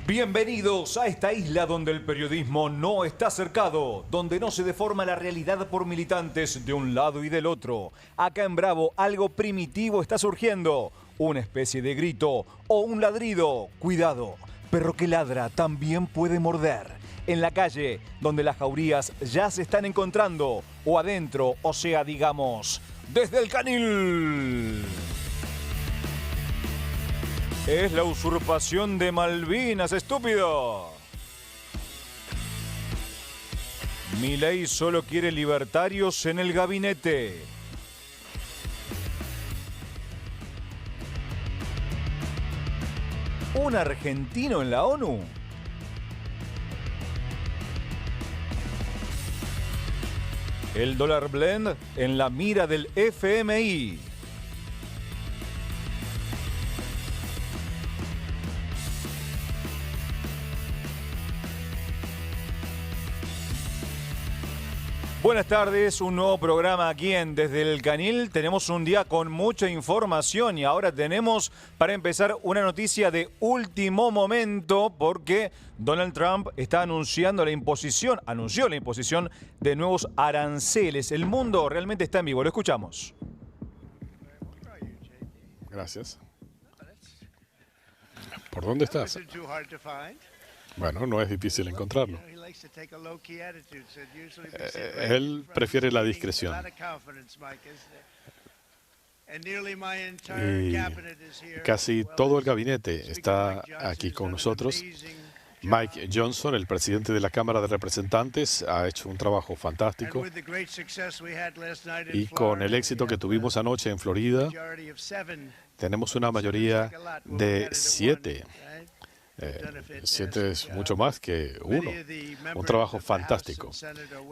Bienvenidos a esta isla donde el periodismo no está cercado, donde no se deforma la realidad por militantes de un lado y del otro. Acá en Bravo algo primitivo está surgiendo, una especie de grito o un ladrido. Cuidado, perro que ladra también puede morder. En la calle, donde las jaurías ya se están encontrando, o adentro, o sea, digamos, desde el canil. Es la usurpación de Malvinas, estúpido. Milei solo quiere libertarios en el gabinete. ¿Un argentino en la ONU? El dólar blend en la mira del FMI. Buenas tardes, un nuevo programa aquí en Desde el Canil. Tenemos un día con mucha información y ahora tenemos para empezar una noticia de último momento porque Donald Trump está anunció la imposición de nuevos aranceles. El mundo realmente está en vivo, lo escuchamos. Gracias. ¿Por dónde estás? Bueno, no es difícil encontrarlo. Él prefiere la discreción. Y casi todo el gabinete está aquí con nosotros. Mike Johnson, el presidente de la Cámara de Representantes, ha hecho un trabajo fantástico. Y con el éxito que tuvimos anoche en Florida, tenemos una mayoría de 7. 7 es mucho más que 1. Un trabajo fantástico.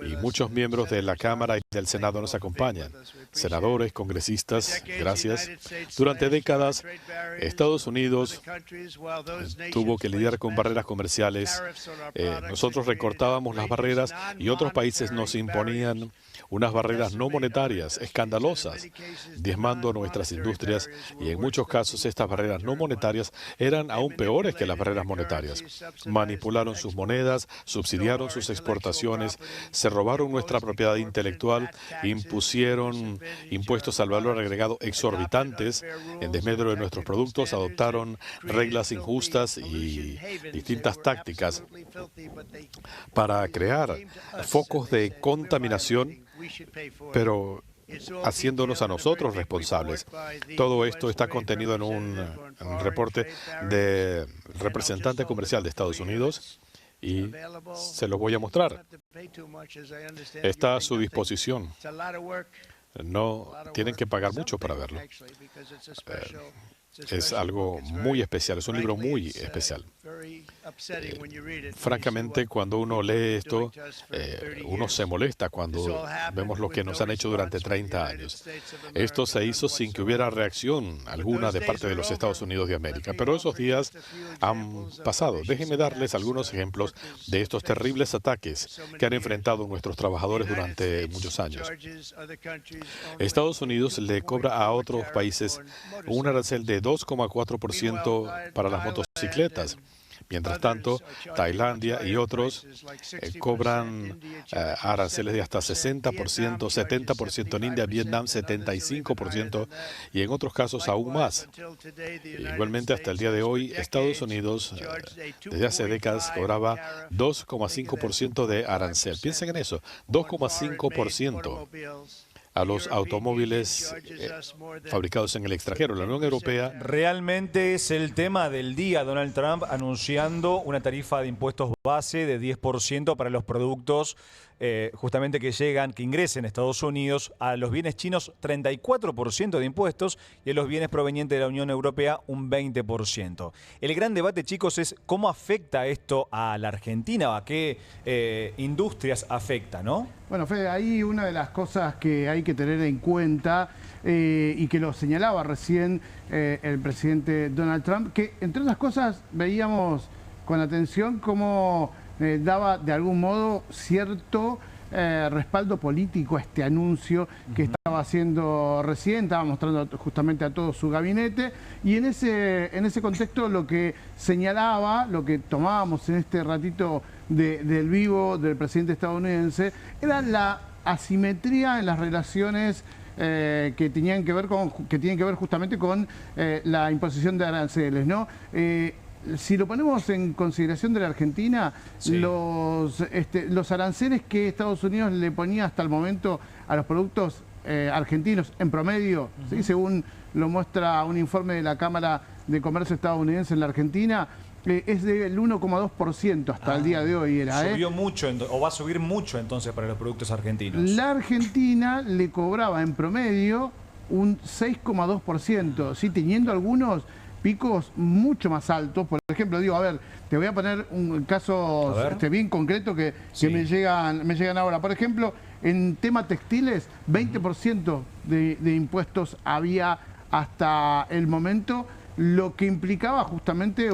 Y muchos miembros de la Cámara y del Senado nos acompañan. Senadores, congresistas, gracias. Durante décadas, Estados Unidos tuvo que lidiar con barreras comerciales. Nosotros recortábamos las barreras y otros países nos imponían unas barreras no monetarias escandalosas, diezmando nuestras industrias, y en muchos casos estas barreras no monetarias eran aún peores que las barreras monetarias. Manipularon sus monedas, subsidiaron sus exportaciones, se robaron nuestra propiedad intelectual, impusieron impuestos al valor agregado exorbitantes en desmedro de nuestros productos, adoptaron reglas injustas y distintas tácticas para crear focos de contaminación, pero haciéndonos a nosotros responsables. Todo esto está contenido en un reporte del representante comercial de Estados Unidos y se lo voy a mostrar. Está a su disposición. No tienen que pagar mucho para verlo. Es algo muy especial, es un libro muy especial. Francamente, cuando uno lee esto, uno se molesta cuando vemos lo que nos han hecho durante 30 años. Esto se hizo sin que hubiera reacción alguna de parte de los Estados Unidos de América, pero esos días han pasado. Déjenme darles algunos ejemplos de estos terribles ataques que han enfrentado nuestros trabajadores durante muchos años. Estados Unidos le cobra a otros países un arancel de 2,4% para las motocicletas. Mientras tanto, Tailandia y otros cobran aranceles de hasta 60%, 70% en India, Vietnam 75% y en otros casos aún más. Igualmente, hasta el día de hoy, Estados Unidos desde hace décadas cobraba 2,5% de arancel. Piensen en eso, 2,5% a los automóviles fabricados en el extranjero. La Unión Europea Realmente es el tema del día. Donald Trump anunciando una tarifa de impuestos base de 10% para los productos justamente que ingresen a Estados Unidos. A los bienes chinos 34% de impuestos y a los bienes provenientes de la Unión Europea un 20%. El gran debate, chicos, es cómo afecta esto a la Argentina, a qué industrias afecta, ¿no? Bueno, Fede, ahí una de las cosas que hay que tener en cuenta y que lo señalaba recién el presidente Donald Trump, que entre otras cosas veíamos con atención cómo daba de algún modo cierto respaldo político a este anuncio que estaba haciendo recién, estaba mostrando justamente a todo su gabinete, y en ese contexto lo que señalaba, lo que tomábamos en este ratito del vivo del presidente estadounidense, era la asimetría en las relaciones que tienen que ver justamente con la imposición de aranceles, ¿no? Si lo ponemos en consideración de la Argentina, sí, los aranceles que Estados Unidos le ponía hasta el momento a los productos argentinos en promedio, ¿sí?, según lo muestra un informe de la Cámara de Comercio estadounidense en la Argentina, es del 1,2% hasta el día de hoy. Subió mucho, o va a subir mucho entonces para los productos argentinos. La Argentina le cobraba en promedio un 6,2%, ¿sí?, teniendo algunos picos mucho más altos. Por ejemplo, digo, a ver, te voy a poner un caso bien concreto que me llegan ahora. Por ejemplo, en tema textiles, 20% de impuestos había hasta el momento, lo que implicaba justamente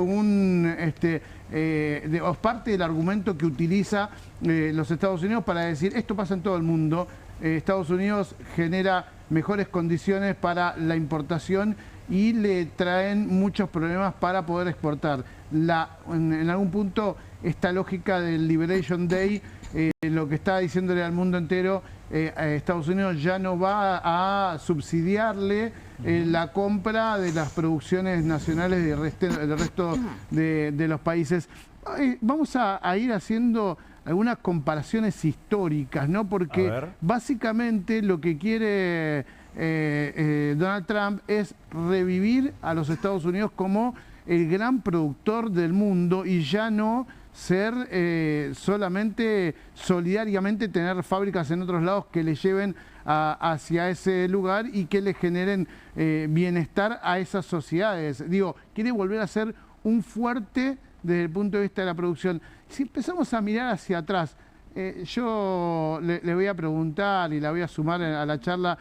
parte del argumento que utiliza los Estados Unidos para decir, esto pasa en todo el mundo, Estados Unidos genera mejores condiciones para la importación y le traen muchos problemas para poder exportar. En algún punto, esta lógica del Liberation Day, lo que está diciéndole al mundo entero, Estados Unidos ya no va a subsidiarle la compra de las producciones nacionales del resto de los países. Vamos a ir haciendo algunas comparaciones históricas, ¿no? Porque básicamente lo que quiere Donald Trump es revivir a los Estados Unidos como el gran productor del mundo y ya no ser solamente solidariamente tener fábricas en otros lados que le lleven hacia ese lugar y que le generen bienestar a esas sociedades. Digo, quiere volver a ser un fuerte desde el punto de vista de la producción. Si empezamos a mirar hacia atrás, yo le voy a preguntar y la voy a sumar a la charla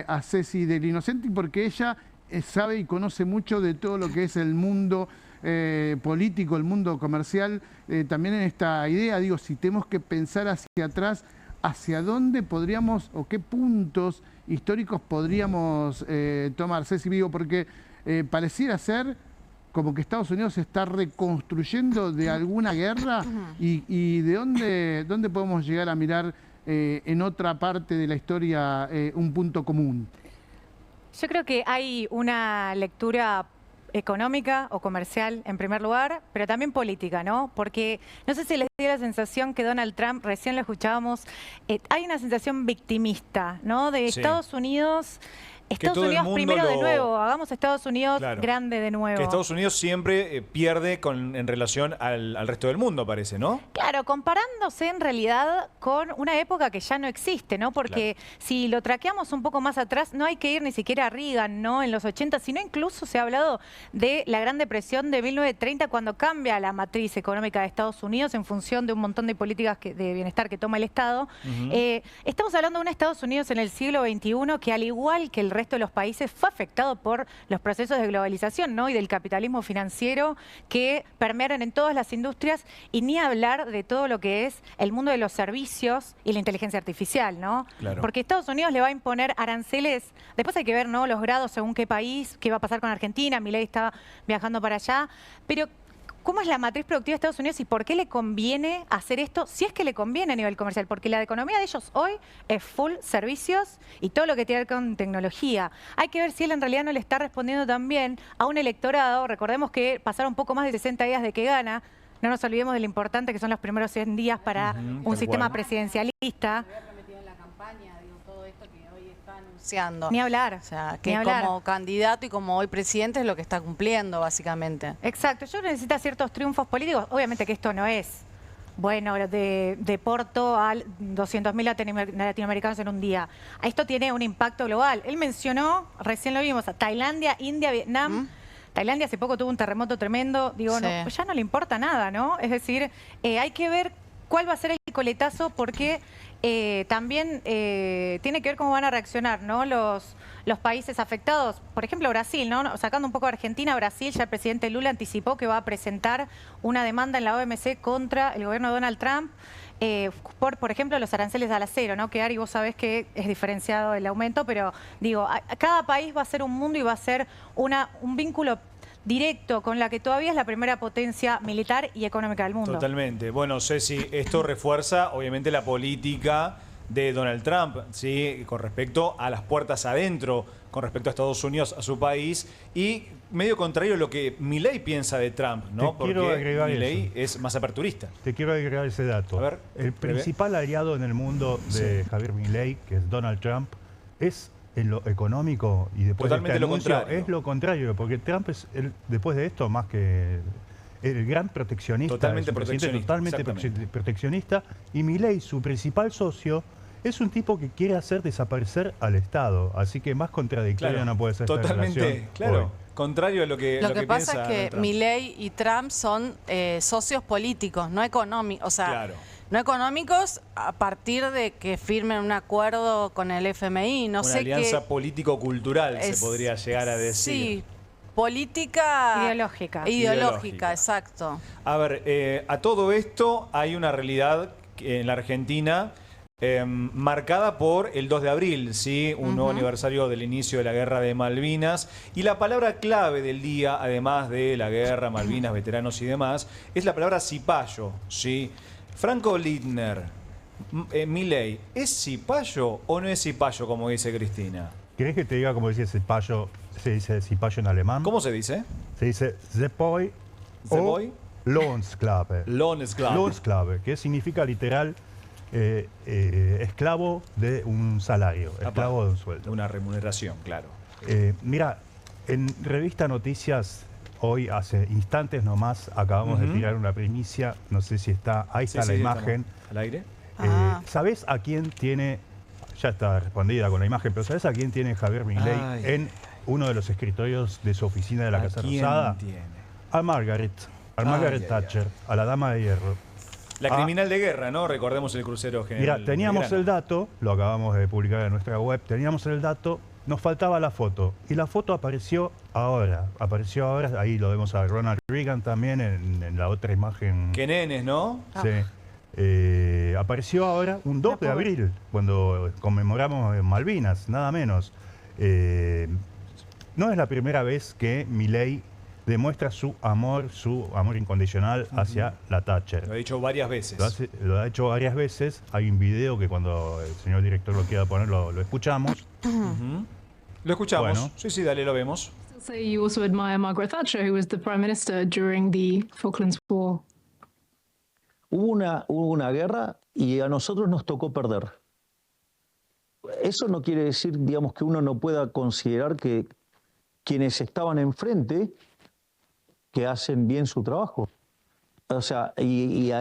a Ceci Del Innocenti, porque ella sabe y conoce mucho de todo lo que es el mundo político, el mundo comercial, también en esta idea. Digo, si tenemos que pensar hacia atrás, ¿hacia dónde podríamos o qué puntos históricos podríamos tomar? Ceci, digo, porque pareciera ser como que Estados Unidos se está reconstruyendo de alguna guerra y de dónde podemos llegar a mirar en otra parte de la historia un punto común. Yo creo que hay una lectura económica o comercial en primer lugar, pero también política, ¿no? Porque no sé si les dio la sensación que Donald Trump, recién lo escuchábamos, hay una sensación victimista, ¿no? De Estados Unidos... Estados Unidos primero de nuevo, hagamos Estados Unidos grande de nuevo. Que Estados Unidos siempre pierde en relación al resto del mundo, parece, ¿no? Claro, comparándose en realidad con una época que ya no existe, ¿no? Porque si lo traqueamos un poco más atrás, no hay que ir ni siquiera a Reagan, ¿no? En los 80, sino incluso se ha hablado de la Gran Depresión de 1930, cuando cambia la matriz económica de Estados Unidos en función de un montón de políticas de bienestar que toma el Estado. Estamos hablando de un Estados Unidos en el siglo XXI que, al igual que el resto de los países, fue afectado por los procesos de globalización, ¿no? Y del capitalismo financiero que permearon en todas las industrias, y ni hablar de todo lo que es el mundo de los servicios y la inteligencia artificial, ¿no? Porque Estados Unidos le va a imponer aranceles. Después hay que ver, ¿no?, los grados según qué país, qué va a pasar con Argentina. Milei está viajando para allá, pero ¿cómo es la matriz productiva de Estados Unidos y por qué le conviene hacer esto? Si es que le conviene a nivel comercial, porque la economía de ellos hoy es full servicios y todo lo que tiene que ver con tecnología. Hay que ver si él en realidad no le está respondiendo también a un electorado. Recordemos que pasaron un poco más de 60 días de que gana. No nos olvidemos de lo importante que son los primeros 100 días para un sistema presidencialista. Ni hablar. O sea, que como candidato y como hoy presidente es lo que está cumpliendo, básicamente. Exacto. Yo necesito ciertos triunfos políticos. Obviamente que esto no es, bueno, de Porto a 200.000 latinoamericanos en un día. Esto tiene un impacto global. Él mencionó, recién lo vimos, a Tailandia, India, Vietnam. Tailandia hace poco tuvo un terremoto tremendo. Digo, no, ya no le importa nada, ¿no? Es decir, hay que ver cuál va a ser el coletazo, porque también tiene que ver cómo van a reaccionar, ¿no? los países afectados. Por ejemplo, Brasil, ¿no? Sacando un poco a Argentina, Brasil, ya el presidente Lula anticipó que va a presentar una demanda en la OMC contra el gobierno de Donald Trump por ejemplo, los aranceles al acero, ¿no? Que Ari, vos sabés que es diferenciado el aumento, pero digo, cada país va a ser un mundo y va a ser un vínculo directo con la que todavía es la primera potencia militar y económica del mundo. Totalmente. Bueno, Ceci, esto refuerza obviamente la política de Donald Trump, ¿sí? Con respecto a las puertas adentro, con respecto a Estados Unidos, a su país, y medio contrario a lo que Milei piensa de Trump, ¿no? Te quiero agregar Milei es más aperturista. Te quiero agregar ese dato. A ver, el principal aliado en el mundo de Javier Milei, que es Donald Trump, es en lo económico y después de este anuncio es lo contrario, porque Trump es, después de esto, más que el gran proteccionista, totalmente proteccionista, y Milei, su principal socio, es un tipo que quiere hacer desaparecer al Estado, así que más contradictoria no puede ser esta relación claro. hoy. Contrario a lo que pasa es que Milei y Trump son socios políticos, no económicos. O sea, no económicos a partir de que firmen un acuerdo con el FMI. Una alianza político-cultural, se podría llegar a decir. Sí, política... Ideológica, exacto. A ver, a todo esto hay una realidad en la Argentina marcada por el 2 de abril, ¿sí? Un nuevo aniversario del inicio de la Guerra de Malvinas. Y la palabra clave del día, además de la guerra, Malvinas, veteranos y demás, es la palabra cipayo, ¿sí? Franco Lindner, Milei, ¿es cipayo o no es cipayo, como dice Cristina? ¿Querés que te diga cómo dice cipayo? Se dice cipayo en alemán. ¿Cómo se dice? Se dice Sepoy o Lohnsklave. Lohnsklave, que significa literal esclavo de un salario, esclavo de un sueldo. De una remuneración, claro. Mira, en Revista Noticias, hoy hace instantes nomás, acabamos de tirar una primicia, no sé si está, ahí está la imagen. ¿Al aire? ¿Sabés a quién tiene, ya está respondida con la imagen, pero ¿sabés a quién tiene Javier Milei en uno de los escritorios de su oficina de la Casa Rosada? A Margaret Thatcher, a la dama de hierro. La criminal de guerra, ¿no? Recordemos el crucero general. Mira, teníamos el dato, lo acabamos de publicar en nuestra web, teníamos el dato, nos faltaba la foto. Y la foto apareció ahora, ahí lo vemos a Ronald Reagan también en la otra imagen. Qué nenes, ¿no? Sí. Apareció ahora un 2 de abril, cuando conmemoramos Malvinas, nada menos. No es la primera vez que Milei demuestra su amor incondicional hacia la Thatcher. Lo ha dicho varias veces. Lo ha hecho varias veces. Hay un video que cuando el señor director lo quiera poner, lo escuchamos. Lo escuchamos. Bueno. Sí, dale, lo vemos. So you also admire Margaret Thatcher, who was the Prime Minister during the Falklands War. Hubo una guerra y a nosotros nos tocó perder. Eso no quiere decir, digamos, que uno no pueda considerar que quienes estaban enfrente que hacen bien su trabajo. O sea, y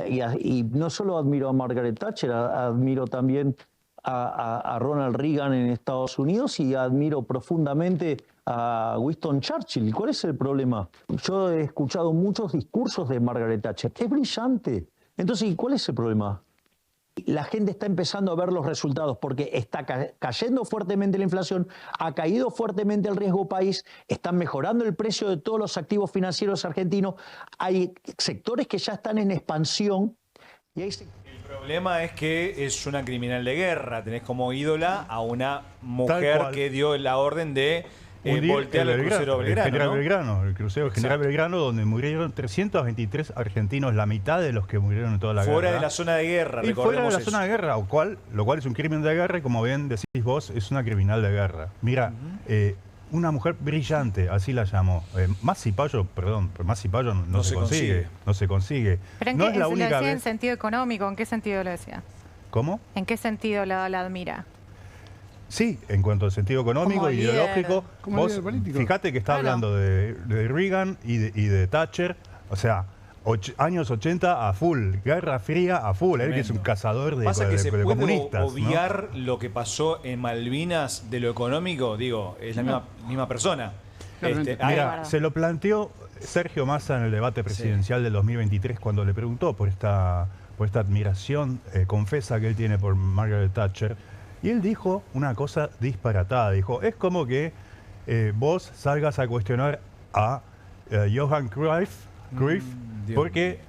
no solo admiro a Margaret Thatcher, admiro también a Ronald Reagan en Estados Unidos y admiro profundamente a Winston Churchill. ¿Cuál es el problema? Yo he escuchado muchos discursos de Margaret Thatcher. Es brillante. Entonces, ¿y cuál es el problema? La gente está empezando a ver los resultados porque está cayendo fuertemente la inflación, ha caído fuertemente el riesgo país, están mejorando el precio de todos los activos financieros argentinos, hay sectores que ya están en expansión. Y hay... El problema es que es una criminal de guerra, tenés como ídola a una mujer que dio la orden de voltear el crucero Belgrano. El crucero General Belgrano, donde murieron 323 argentinos, la mitad de los que murieron en toda la guerra. Fuera de la zona de guerra, y fuera de la zona de guerra, lo cual es un crimen de guerra y, como bien decís vos, es una criminal de guerra. Mira, una mujer brillante, así la llamó. Más cipayo no se consigue. No se consigue. ¿Pero en no qué es la única lo decía vez... en sentido económico? ¿En qué sentido lo decía? ¿Cómo? ¿En qué sentido la admira? Sí, en cuanto al sentido económico e ideológico. Vos fíjate que está hablando de Reagan y de Thatcher, o sea, años 80 a full, Guerra Fría a full, él que es un cazador de Pasa que se puede comunistas. obviar, ¿no?, lo que pasó en Malvinas de lo económico, digo, es la misma persona. Mira, se lo planteó Sergio Massa en el debate presidencial del 2023 cuando le preguntó por por esta admiración confesa que él tiene por Margaret Thatcher. Y él dijo una cosa disparatada. Dijo, es como que vos salgas a cuestionar a Johan Cruyff porque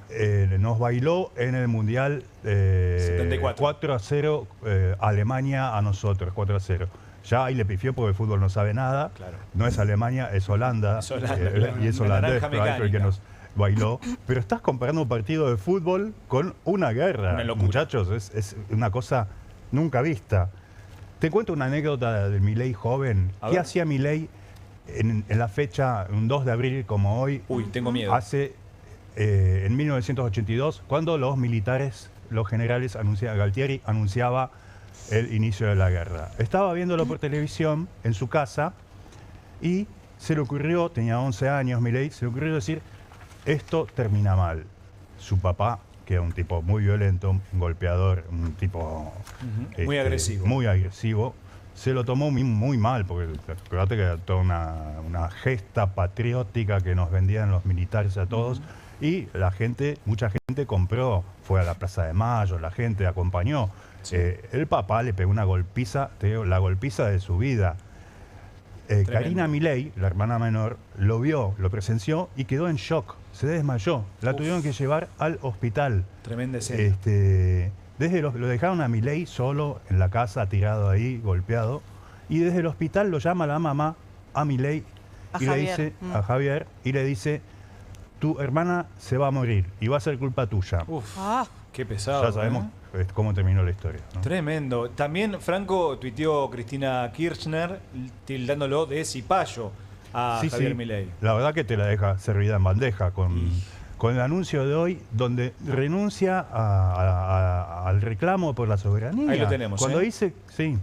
nos bailó en el Mundial 4-0 Alemania a nosotros, 4-0. Ya ahí le pifió porque el fútbol no sabe nada. Claro. No es Alemania, es Holanda. Es Holanda, claro. Y es Una holandés naranja el que nos bailó. Pero estás comparando un partido de fútbol con una guerra. Una locura. Muchachos, es una cosa nunca vista. Te cuento una anécdota de Milei joven. ¿Qué hacía Milei en la fecha, un 2 de abril como hoy? Uy, tengo miedo. En 1982, cuando los militares, los generales, Galtieri anunciaba el inicio de la guerra. Estaba viéndolo por televisión en su casa y se le ocurrió, tenía 11 años Milei, se le ocurrió decir, esto termina mal. Su papá, que era un tipo muy violento, un golpeador, un tipo muy agresivo. Muy agresivo, se lo tomó muy mal, porque acuérdate que era toda una gesta patriótica que nos vendían los militares a todos. Y la gente, mucha gente compró, fue a la Plaza de Mayo, la gente acompañó. Sí. El papá le pegó una golpiza, te digo, la golpiza de su vida. Karina Milei, la hermana menor, lo vio, lo presenció y quedó en shock, se desmayó. La tuvieron que llevar al hospital. Tremenda escena. Lo dejaron a Milei solo en la casa, tirado ahí, golpeado. Y desde el hospital lo llama la mamá a Milei y le dice, a Javier, y le dice, tu hermana se va a morir y va a ser culpa tuya. Qué pesado. Ya sabemos cómo terminó la historia, ¿no? Tremendo. También Franco tuiteó Cristina Kirchner tildándolo de cipayo a Javier Milei. La verdad que te la deja servida en bandeja con el anuncio de hoy, donde renuncia al reclamo por la soberanía. Ahí lo tenemos. Cuando dice, sí.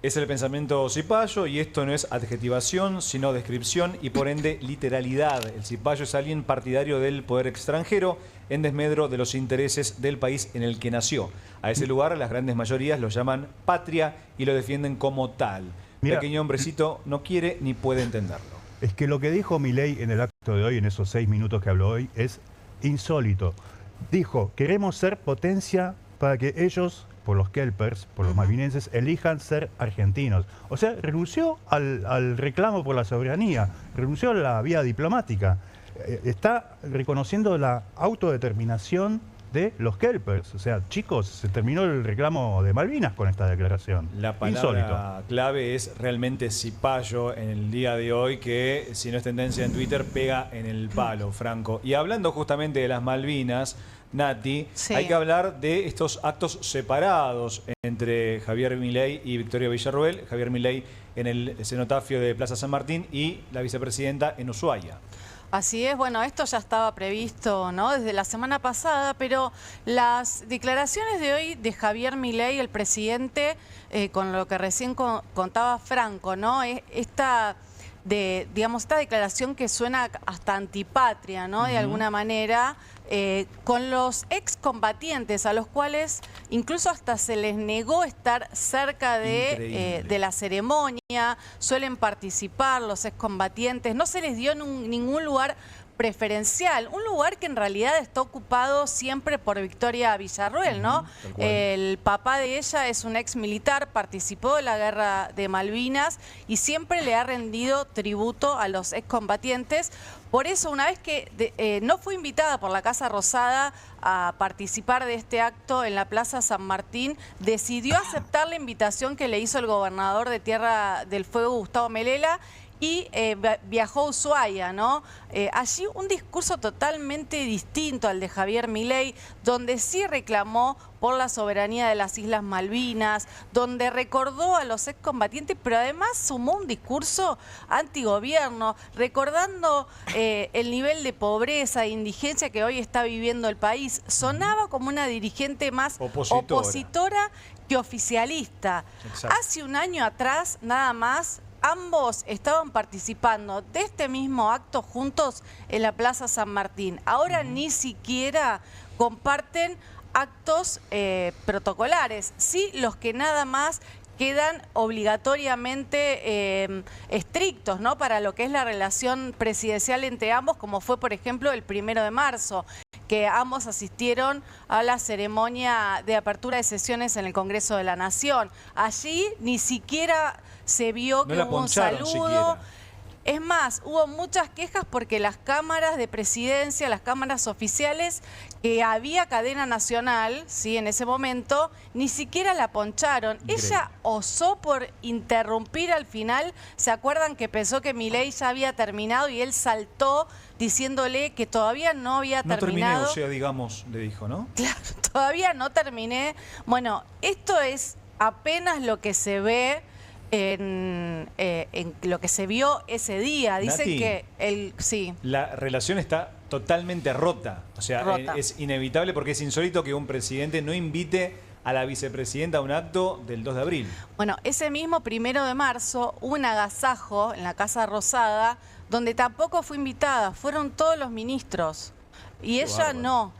Es el pensamiento cipayo y esto no es adjetivación, sino descripción y por ende literalidad. El cipayo es alguien partidario del poder extranjero en desmedro de los intereses del país en el que nació. A ese lugar las grandes mayorías lo llaman patria y lo defienden como tal. Mira, pequeño hombrecito no quiere ni puede entenderlo. Es que lo que dijo Milei en el acto de hoy, en esos 6 minutos que habló hoy, es insólito. Dijo, queremos ser potencia para que ellos, por los kelpers, por los malvinenses, elijan ser argentinos. O sea, renunció al reclamo por la soberanía, renunció a la vía diplomática. Está reconociendo la autodeterminación de los kelpers. O sea, chicos, se terminó el reclamo de Malvinas con esta declaración. La palabra clave es realmente cipayo en el día de hoy, que si no es tendencia en Twitter, pega en el palo, Franco. Y hablando justamente de las Malvinas, Nati, hay que hablar de estos actos separados entre Javier Milei y Victoria Villarroel. Javier Milei en el cenotafio de Plaza San Martín y la vicepresidenta en Ushuaia. Así es, bueno, esto ya estaba previsto, ¿no?, desde la semana pasada, pero las declaraciones de hoy de Javier Milei, el presidente, con lo que recién contaba Franco, ¿no?, esta declaración que suena hasta antipatria, ¿no?, de alguna manera, con los excombatientes a los cuales incluso hasta se les negó estar cerca de la ceremonia, suelen participar los excombatientes, no se les dio ningún lugar preferencial, un lugar que en realidad está ocupado siempre por Victoria Villarroel, ¿no? El papá de ella es un ex militar, participó de la guerra de Malvinas y siempre le ha rendido tributo a los excombatientes. Por eso, una vez que no fue invitada por la Casa Rosada a participar de este acto en la Plaza San Martín, decidió aceptar la invitación que le hizo el gobernador de Tierra del Fuego, Gustavo Melella, y viajó a Ushuaia, ¿no? Allí un discurso totalmente distinto al de Javier Milei, donde sí reclamó por la soberanía de las Islas Malvinas, donde recordó a los excombatientes, pero además sumó un discurso antigobierno, recordando el nivel de pobreza e indigencia que hoy está viviendo el país. Sonaba como una dirigente más opositora que oficialista. Exacto. Hace un año atrás, nada más, ambos estaban participando de este mismo acto juntos en la Plaza San Martín. Ahora ni siquiera comparten actos protocolares, sí los que nada más quedan obligatoriamente estrictos, ¿no?, para lo que es la relación presidencial entre ambos, como fue, por ejemplo, el 1 de marzo, que ambos asistieron a la ceremonia de apertura de sesiones en el Congreso de la Nación. Allí ni siquiera se vio que hubo un saludo. Siquiera. Es más, hubo muchas quejas porque las cámaras de presidencia, las cámaras oficiales, que había cadena nacional, ¿sí?, en ese momento, ni siquiera la poncharon. Increíble. Ella osó por interrumpir al final. ¿Se acuerdan que pensó que Milei ya había terminado y él saltó diciéndole que todavía no había terminado? No terminé, o sea, digamos, le dijo, ¿no? Claro, todavía no terminé. Bueno, esto es apenas lo que se ve en lo que se vio ese día. Dicen Nati, que sí. La relación está totalmente rota. O sea, es inevitable porque es insólito que un presidente no invite a la vicepresidenta a un acto del 2 de abril. Bueno, ese mismo 1 de marzo hubo un agasajo en la Casa Rosada donde tampoco fue invitada. Fueron todos los ministros y ella no.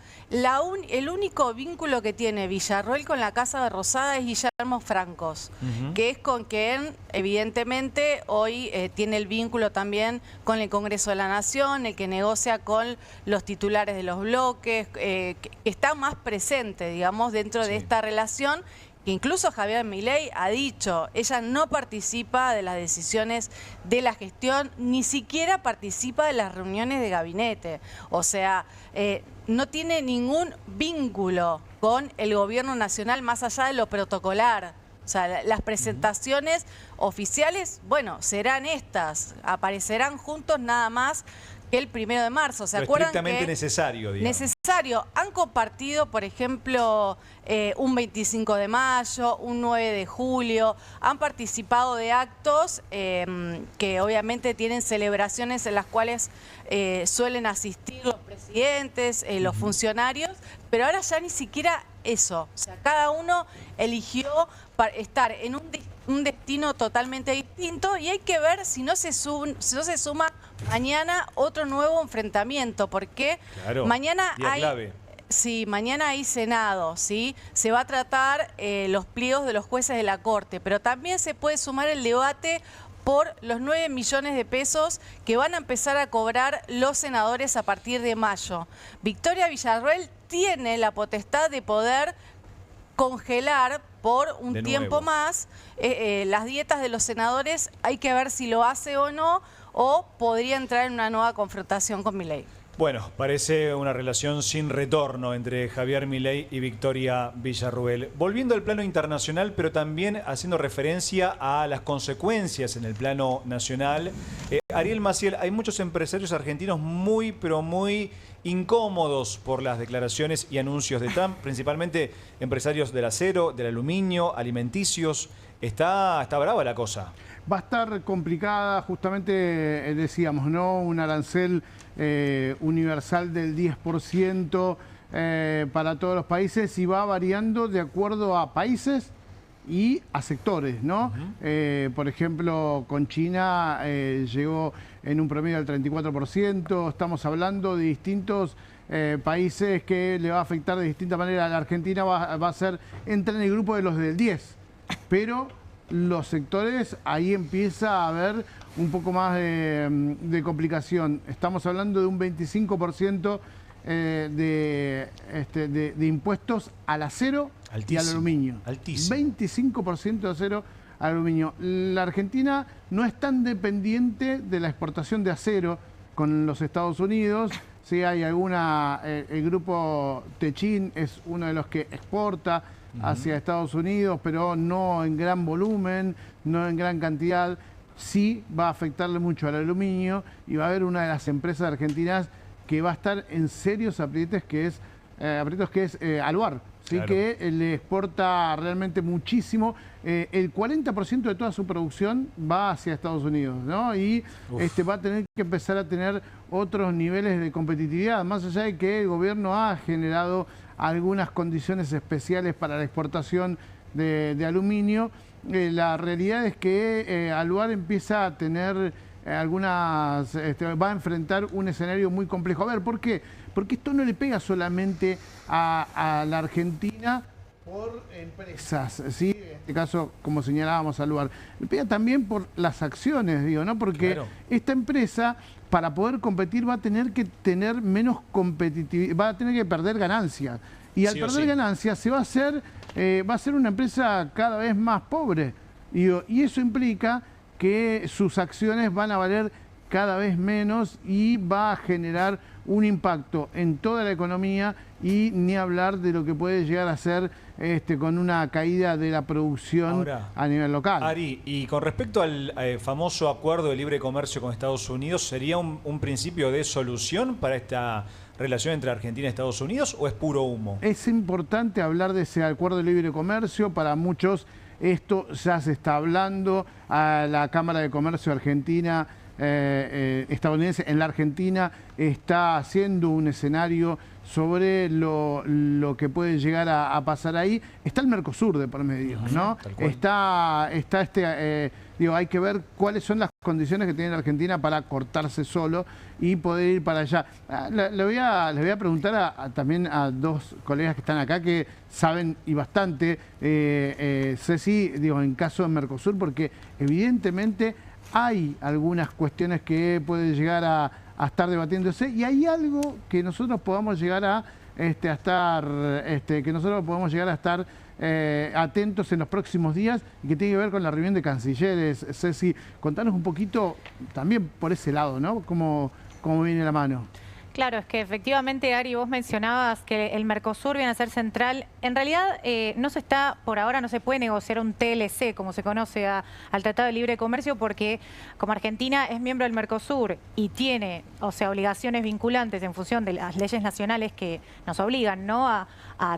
El único vínculo que tiene Villarroel con la Casa de Rosada es Guillermo Francos, que es con quien, evidentemente, hoy tiene el vínculo también con el Congreso de la Nación, el que negocia con los titulares de los bloques, que está más presente, digamos, dentro de esta relación. Que incluso Javier Milei ha dicho, ella no participa de las decisiones de la gestión, ni siquiera participa de las reuniones de gabinete. O sea, no tiene ningún vínculo con el gobierno nacional más allá de lo protocolar. O sea, las presentaciones oficiales, bueno, serán estas, aparecerán juntos nada más que el 1 de marzo. ¿Se acuerdan? Estrictamente necesario, digamos. Necesario. Han compartido, por ejemplo, un 25 de mayo, un 9 de julio. Han participado de actos que obviamente tienen celebraciones en las cuales suelen asistir los presidentes, los funcionarios, pero ahora ya ni siquiera eso. O sea, cada uno eligió estar en un destino totalmente distinto y hay que ver si no se suma mañana otro nuevo enfrentamiento, porque mañana mañana hay Senado, ¿sí? Se va a tratar los pliegos de los jueces de la Corte, pero también se puede sumar el debate por los 9 millones de pesos que van a empezar a cobrar los senadores a partir de mayo. Victoria Villarroel tiene la potestad de poder congelar por un tiempo más las dietas de los senadores. Hay que ver si lo hace o no, o podría entrar en una nueva confrontación con Milei. Bueno, parece una relación sin retorno entre Javier Milei y Victoria Villarruel. Volviendo al plano internacional, pero también haciendo referencia a las consecuencias en el plano nacional. Ariel Maciel, hay muchos empresarios argentinos muy, pero muy incómodos por las declaraciones y anuncios de Trump, principalmente empresarios del acero, del aluminio, alimenticios. Está brava la cosa. Va a estar complicada, justamente decíamos, ¿no? Un arancel universal del 10% para todos los países y va variando de acuerdo a países y a sectores, ¿no? Por ejemplo, con China llegó en un promedio del 34%. Estamos hablando de distintos países que le va a afectar de distinta manera. La Argentina va a entra en el grupo de los del 10%, pero los sectores, ahí empieza a haber un poco más de complicación. Estamos hablando de un 25% de impuestos al acero y al aluminio. Altísimo. 25% de acero al aluminio. La Argentina no es tan dependiente de la exportación de acero con los Estados Unidos. Sí, hay alguna... el grupo Techin es uno de los que exporta hacia Estados Unidos, pero no en gran volumen, no en gran cantidad. Sí va a afectarle mucho al aluminio y va a haber una de las empresas argentinas que va a estar en serios aprietos, que es Aluar, ¿sí? Claro. Que le exporta realmente muchísimo. El 40% de toda su producción va hacia Estados Unidos, ¿no? Y va a tener que empezar a tener otros niveles de competitividad, más allá de que el gobierno ha generado algunas condiciones especiales para la exportación de aluminio. La realidad es que Aluar empieza a tener va a enfrentar un escenario muy complejo. A ver, ¿por qué? Porque esto no le pega solamente a la Argentina por empresas, ¿sí? este caso, como señalábamos al lugar. Le pega también por las acciones, digo, ¿no? Porque esta empresa, para poder competir, va a tener que tener menos competitividad, va a tener que perder ganancias. Y al perder ganancias se va a ser una empresa cada vez más pobre. Digo, y eso implica que sus acciones van a valer cada vez menos y va a generar un impacto en toda la economía, y ni hablar de lo que puede llegar a ser con una caída de la producción ahora, a nivel local. Ari, y con respecto al famoso acuerdo de libre comercio con Estados Unidos, ¿sería un principio de solución para esta relación entre Argentina y Estados Unidos o es puro humo? Es importante hablar de ese acuerdo de libre comercio. Para muchos esto ya se está hablando. A la Cámara de Comercio Argentina estadounidense en la Argentina está haciendo un escenario sobre lo que puede llegar a pasar ahí. Está el Mercosur de por medio, ¿no? Está hay que ver cuáles son las condiciones que tiene la Argentina para cortarse solo y poder ir para allá. Le voy a preguntar también a dos colegas que están acá que saben y bastante, Ceci, en caso de Mercosur, porque evidentemente hay algunas cuestiones que pueden llegar a estar debatiéndose, y hay algo que nosotros podamos llegar a estar atentos en los próximos días, y que tiene que ver con la reunión de cancilleres. Ceci, contanos un poquito también por ese lado, ¿no? ¿Cómo viene la mano? Claro, es que efectivamente, Ari, vos mencionabas que el Mercosur viene a ser central. En realidad, por ahora no se puede negociar un TLC, como se conoce al Tratado de Libre Comercio, porque como Argentina es miembro del Mercosur y tiene, obligaciones vinculantes en función de las leyes nacionales que nos obligan, ¿no?, a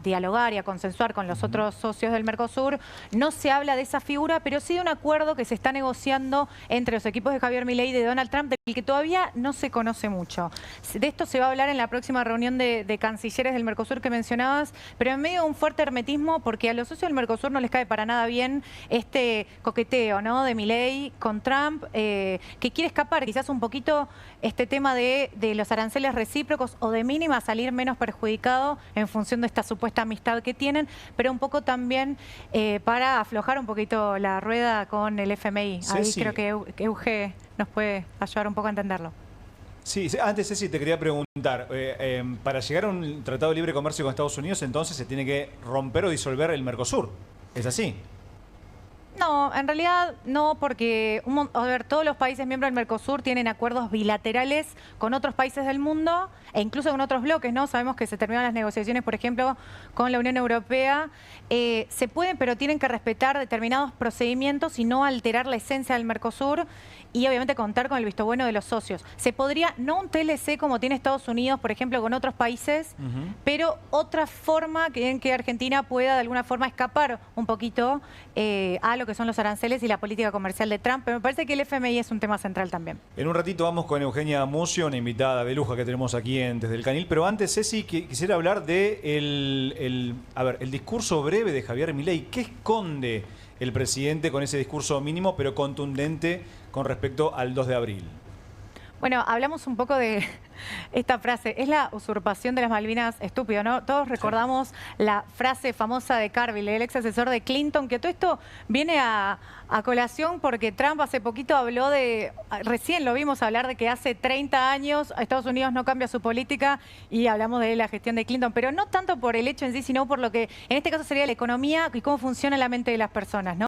dialogar y a consensuar con los otros socios del Mercosur, no se habla de esa figura, pero sí de un acuerdo que se está negociando entre los equipos de Javier Milei y de Donald Trump, del que todavía no se conoce mucho. De esto se va a hablar en la próxima reunión de cancilleres del Mercosur que mencionabas, pero en medio de un fuerte hermetismo, porque a los socios del Mercosur no les cae para nada bien este coqueteo, ¿no?, de Milei con Trump, que quiere escapar quizás un poquito este tema de los aranceles recíprocos o de mínima salir menos perjudicado en función de esta supuesta amistad que tienen, pero un poco también para aflojar un poquito la rueda con el FMI. Ahí creo que Euge nos puede ayudar un poco a entenderlo. Sí, antes, Ceci, te quería preguntar, para llegar a un tratado de libre comercio con Estados Unidos, entonces se tiene que romper o disolver el Mercosur. ¿Es así? No, en realidad no, porque todos los países miembros del Mercosur tienen acuerdos bilaterales con otros países del mundo e incluso con otros bloques, ¿no? Sabemos que se terminan las negociaciones, por ejemplo, con la Unión Europea. Se pueden, pero tienen que respetar determinados procedimientos y no alterar la esencia del Mercosur, y obviamente contar con el visto bueno de los socios. Se podría, no un TLC como tiene Estados Unidos, por ejemplo, con otros países, pero otra forma en que Argentina pueda de alguna forma escapar un poquito a lo que son los aranceles y la política comercial de Trump. Pero me parece que el FMI es un tema central también. En un ratito vamos con Eugenia Mucio, una invitada de lujo que tenemos aquí Desde el Canil. Pero antes, Ceci, quisiera hablar de el discurso breve de Javier Milei. ¿Qué esconde el presidente con ese discurso mínimo pero contundente con respecto al 2 de abril? Bueno, hablamos un poco de esta frase. Es la usurpación de las Malvinas, estúpido, ¿no? Todos recordamos la frase famosa de Carville, el ex asesor de Clinton, que todo esto viene a colación porque Trump hace poquito habló recién lo vimos hablar de que hace 30 años Estados Unidos no cambia su política, y hablamos de la gestión de Clinton, pero no tanto por el hecho en sí, sino por lo que en este caso sería la economía y cómo funciona la mente de las personas, ¿no?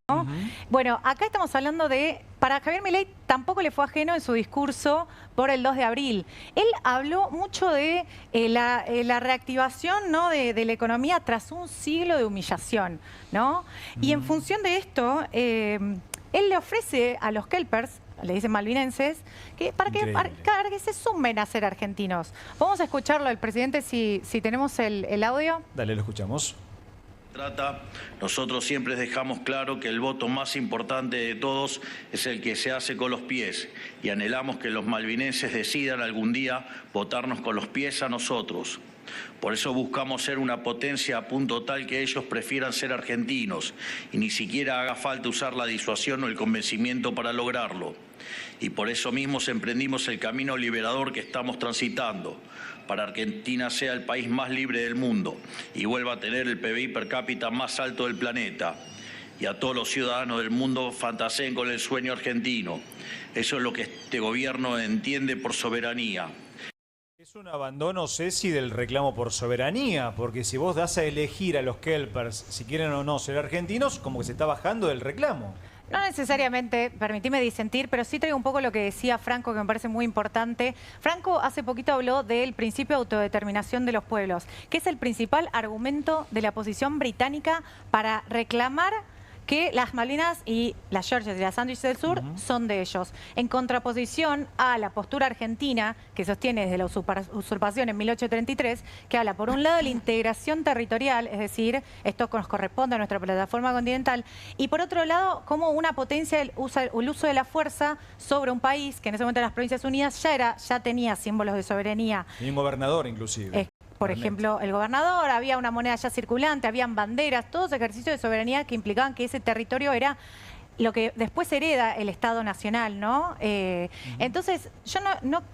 Bueno, acá estamos hablando para Javier Milei tampoco le fue ajeno en su discurso por el 2 de abril. Él habló mucho de la reactivación, ¿no?, de la economía tras un siglo de humillación, ¿no? Y en función de esto, él le ofrece a los kelpers, le dicen malvinenses, para que se sumen a ser argentinos. Vamos a escucharlo al presidente si tenemos el audio. Dale, lo escuchamos. Nosotros siempre dejamos claro que el voto más importante de todos es el que se hace con los pies, y anhelamos que los malvinenses decidan algún día votarnos con los pies a nosotros. Por eso buscamos ser una potencia a punto tal que ellos prefieran ser argentinos y ni siquiera haga falta usar la disuasión o el convencimiento para lograrlo. Y por eso mismo emprendimos el camino liberador que estamos transitando, para que Argentina sea el país más libre del mundo y vuelva a tener el PBI per cápita más alto del planeta. y a todos los ciudadanos del mundo fantaseen con el sueño argentino. Eso es lo que este gobierno entiende por soberanía. Es un abandono, Ceci, del reclamo por soberanía, porque si vos das a elegir a los kelpers si quieren o no ser argentinos, como que se está bajando del reclamo. No necesariamente, permitime disentir, pero sí traigo un poco lo que decía Franco, que me parece muy importante. Franco hace poquito habló del principio de autodeterminación de los pueblos, que es el principal argumento de la posición británica para reclamar que las Malvinas y las Georgias y las Sandwich del Sur son de ellos, en contraposición a la postura argentina que sostiene desde la usurpación en 1833, que habla por un lado de la integración territorial, es decir, esto nos corresponde a nuestra plataforma continental, y por otro lado, como una potencia el uso de la fuerza sobre un país que en ese momento en las Provincias Unidas ya tenía símbolos de soberanía. Y un gobernador inclusive. Por ejemplo, el gobernador, había una moneda ya circulante, habían banderas, todos ejercicios de soberanía que implicaban que ese territorio era lo que después hereda el Estado Nacional, ¿no? Entonces, yo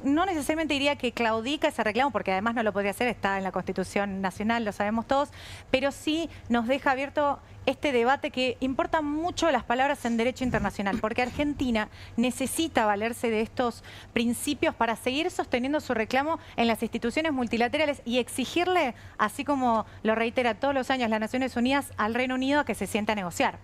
no necesariamente diría que claudica ese reclamo, porque además no lo podría hacer, está en la Constitución Nacional, lo sabemos todos, pero sí nos deja abierto este debate que importa mucho las palabras en derecho internacional, porque Argentina necesita valerse de estos principios para seguir sosteniendo su reclamo en las instituciones multilaterales y exigirle, así como lo reitera todos los años las Naciones Unidas, al Reino Unido a que se sienta a negociar.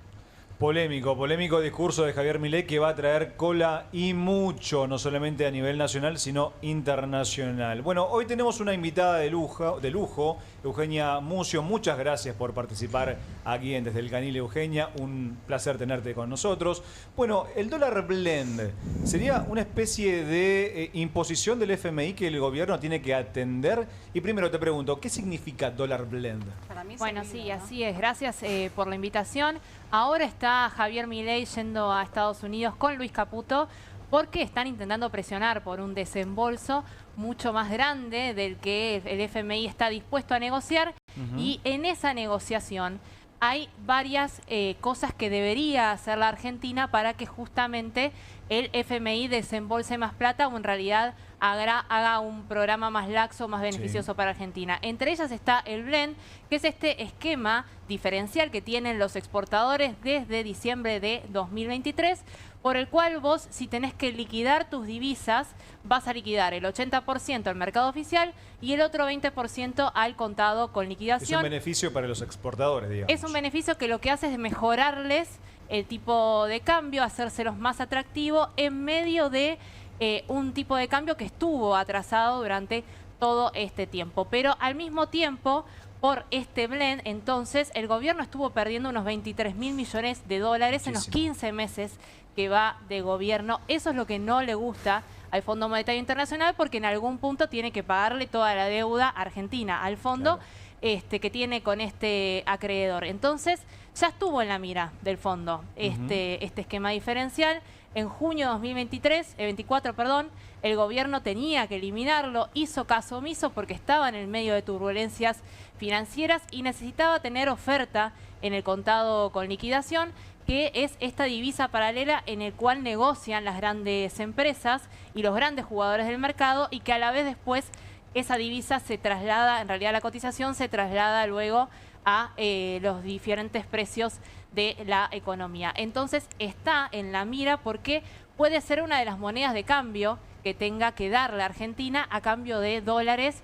Polémico discurso de Javier Milei que va a traer cola y mucho, no solamente a nivel nacional, sino internacional. Bueno, hoy tenemos una invitada de lujo, Eugenia Mucio. Muchas gracias por participar aquí en Desde el Canil, Eugenia. Un placer tenerte con nosotros. Bueno, el dólar blend sería una especie de imposición del FMI que el gobierno tiene que atender. Y primero te pregunto, ¿qué significa dólar blend? Para mí bueno, sí, así es. Gracias por la invitación. Ahora está Javier Milei yendo a Estados Unidos con Luis Caputo porque están intentando presionar por un desembolso mucho más grande del que el FMI está dispuesto a negociar. Y en esa negociación hay varias cosas que debería hacer la Argentina para que justamente el FMI desembolse más plata o en realidad haga un programa más laxo, más beneficioso para Argentina. Entre ellas está el blend, que es este esquema diferencial que tienen los exportadores desde diciembre de 2023, por el cual vos, si tenés que liquidar tus divisas, vas a liquidar el 80% al mercado oficial y el otro 20% al contado con liquidación. Es un beneficio para los exportadores, digamos. Es un beneficio que lo que hace es mejorarles el tipo de cambio, hacérselos más atractivo en medio de un tipo de cambio que estuvo atrasado durante todo este tiempo. Pero al mismo tiempo, por este blend, entonces, el gobierno estuvo perdiendo unos 23.000 millones de dólares en los 15 meses que va de gobierno. Eso es lo que no le gusta al Fondo Monetario Internacional, porque en algún punto tiene que pagarle toda la deuda argentina al fondo que tiene con este acreedor. Entonces, ya estuvo en la mira del fondo este esquema diferencial. En junio de 2024, el gobierno tenía que eliminarlo, hizo caso omiso porque estaba en el medio de turbulencias financieras y necesitaba tener oferta en el contado con liquidación, que es esta divisa paralela en el cual negocian las grandes empresas y los grandes jugadores del mercado, y que a la vez después esa divisa se traslada, en realidad la cotización se traslada luego a los diferentes precios de la economía. Entonces está en la mira porque puede ser una de las monedas de cambio que tenga que dar la Argentina a cambio de dólares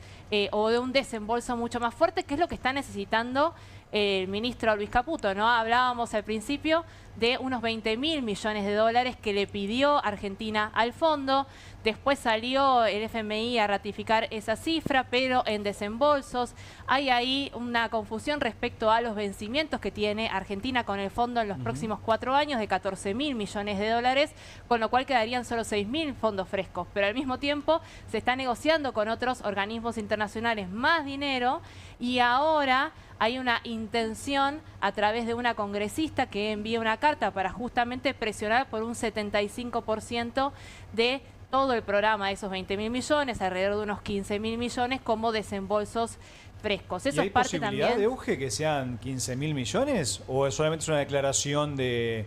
o de un desembolso mucho más fuerte, que es lo que está necesitando el ministro Luis Caputo, ¿no? Hablábamos al principio de unos 20.000 millones de dólares que le pidió Argentina al fondo. Después salió el FMI a ratificar esa cifra, pero en desembolsos hay ahí una confusión respecto a los vencimientos que tiene Argentina con el fondo en los próximos 4 años de 14.000 millones de dólares, con lo cual quedarían solo 6.000 fondos frescos. Pero al mismo tiempo se está negociando con otros organismos internacionales más dinero, y ahora hay una intención a través de una congresista que envía una carta para justamente presionar por un 75% de todo el programa de esos 20.000 millones, alrededor de unos 15.000 millones como desembolsos frescos. Eso ¿Y hay es parte posibilidad también de Euge que sean 15.000 millones o solamente es una declaración de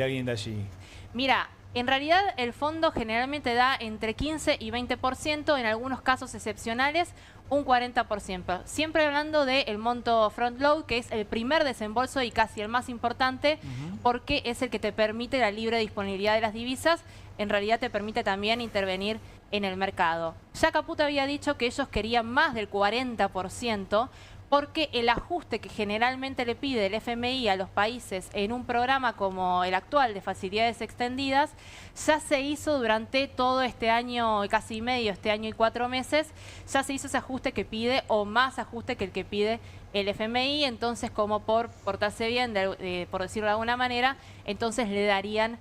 alguien de allí? Mira, En realidad, el fondo generalmente da entre 15 y 20%, en algunos casos excepcionales, un 40%. Siempre hablando del monto front load, que es el primer desembolso y casi el más importante, porque es el que te permite la libre disponibilidad de las divisas. En realidad te permite también intervenir en el mercado. Ya Caputo había dicho que ellos querían más del 40%, porque el ajuste que generalmente le pide el FMI a los países en un programa como el actual de facilidades extendidas, ya se hizo durante todo este año, casi medio, este año y 4 meses, ya se hizo ese ajuste que pide, o más ajuste que el que pide el FMI. Entonces, como por portarse bien, por decirlo de alguna manera, entonces le darían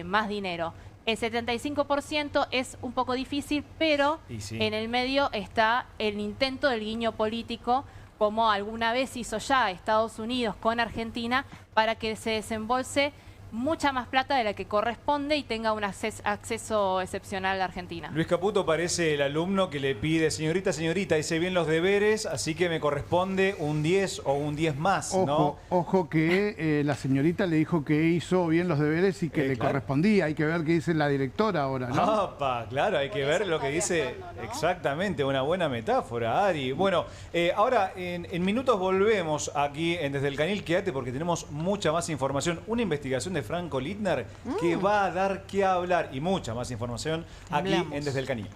más dinero. El 75% es un poco difícil, pero en el medio está el intento del guiño político, como alguna vez hizo ya Estados Unidos con Argentina, para que se desembolse mucha más plata de la que corresponde y tenga un acceso excepcional a Argentina. Luis Caputo parece el alumno que le pide, señorita, hice bien los deberes, así que me corresponde un 10 o un 10 más, ¿no? Ojo que la señorita le dijo que hizo bien los deberes y que le correspondía. Hay que ver qué dice la directora ahora, ¿no? ¡Opa! Claro, hay que ver lo que dice. Exactamente, una buena metáfora, Ari. Bueno, ahora en minutos volvemos aquí en Desde el Canil. Quédate porque tenemos mucha más información. Una investigación de Franco Littner que va a dar que hablar y mucha más información aquí en Desde el Canil.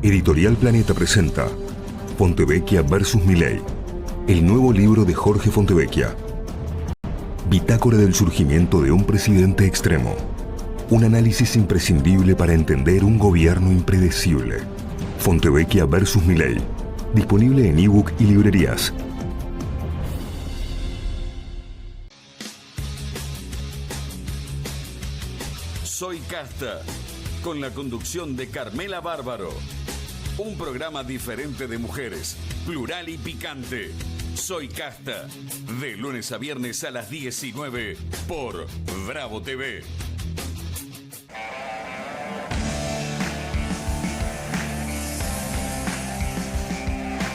Editorial Planeta presenta Fontevecchia vs. Milei, el nuevo libro de Jorge Fontevecchia. Bitácora del surgimiento de un presidente extremo. Un análisis imprescindible para entender un gobierno impredecible. Fontevecchia vs. Milei. Disponible en ebook y librerías. Soy Casta, con la conducción de Carmela Bárbaro. Un programa diferente de mujeres, plural y picante. Soy Casta, de lunes a viernes a las 19 por Bravo TV.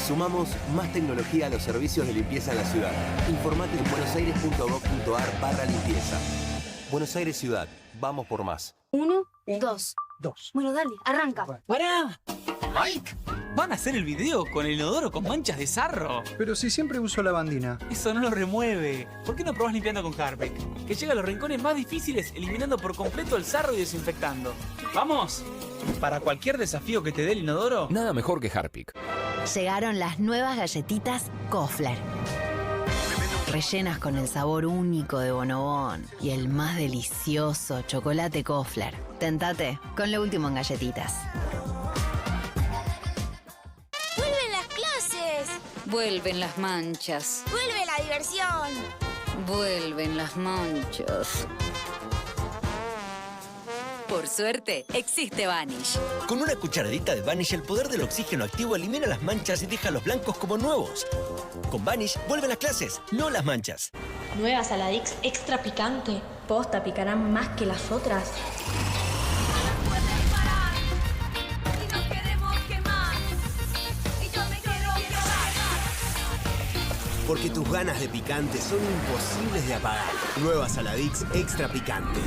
Sumamos más tecnología a los servicios de limpieza en la ciudad. Informate en buenosaires.gov.ar/limpieza. Buenos Aires Ciudad. Vamos por más. 1, 2. Bueno, dale, arranca. ¡Pará! Mike, ¿van a hacer el video con el inodoro con manchas de sarro? Pero si siempre uso lavandina. Eso no lo remueve. ¿Por qué no probás limpiando con Harpic? Que llega a los rincones más difíciles, eliminando por completo el sarro y desinfectando. ¡Vamos! Para cualquier desafío que te dé el inodoro, nada mejor que Harpic. Llegaron las nuevas galletitas Kofler. Rellenas con el sabor único de Bonobón y el más delicioso chocolate Kofler. Tentate con lo último en galletitas. ¡Vuelven las clases! Vuelven las manchas. ¡Vuelve la diversión! Vuelven las manchas. Por suerte, existe Vanish. Con una cucharadita de Vanish, el poder del oxígeno activo elimina las manchas y deja los blancos como nuevos. Con Vanish, vuelven las clases, no las manchas. Nueva Saladix extra picante. Posta, picarán más que las otras. Porque tus ganas de picante son imposibles de apagar. Nueva Saladix extra picante.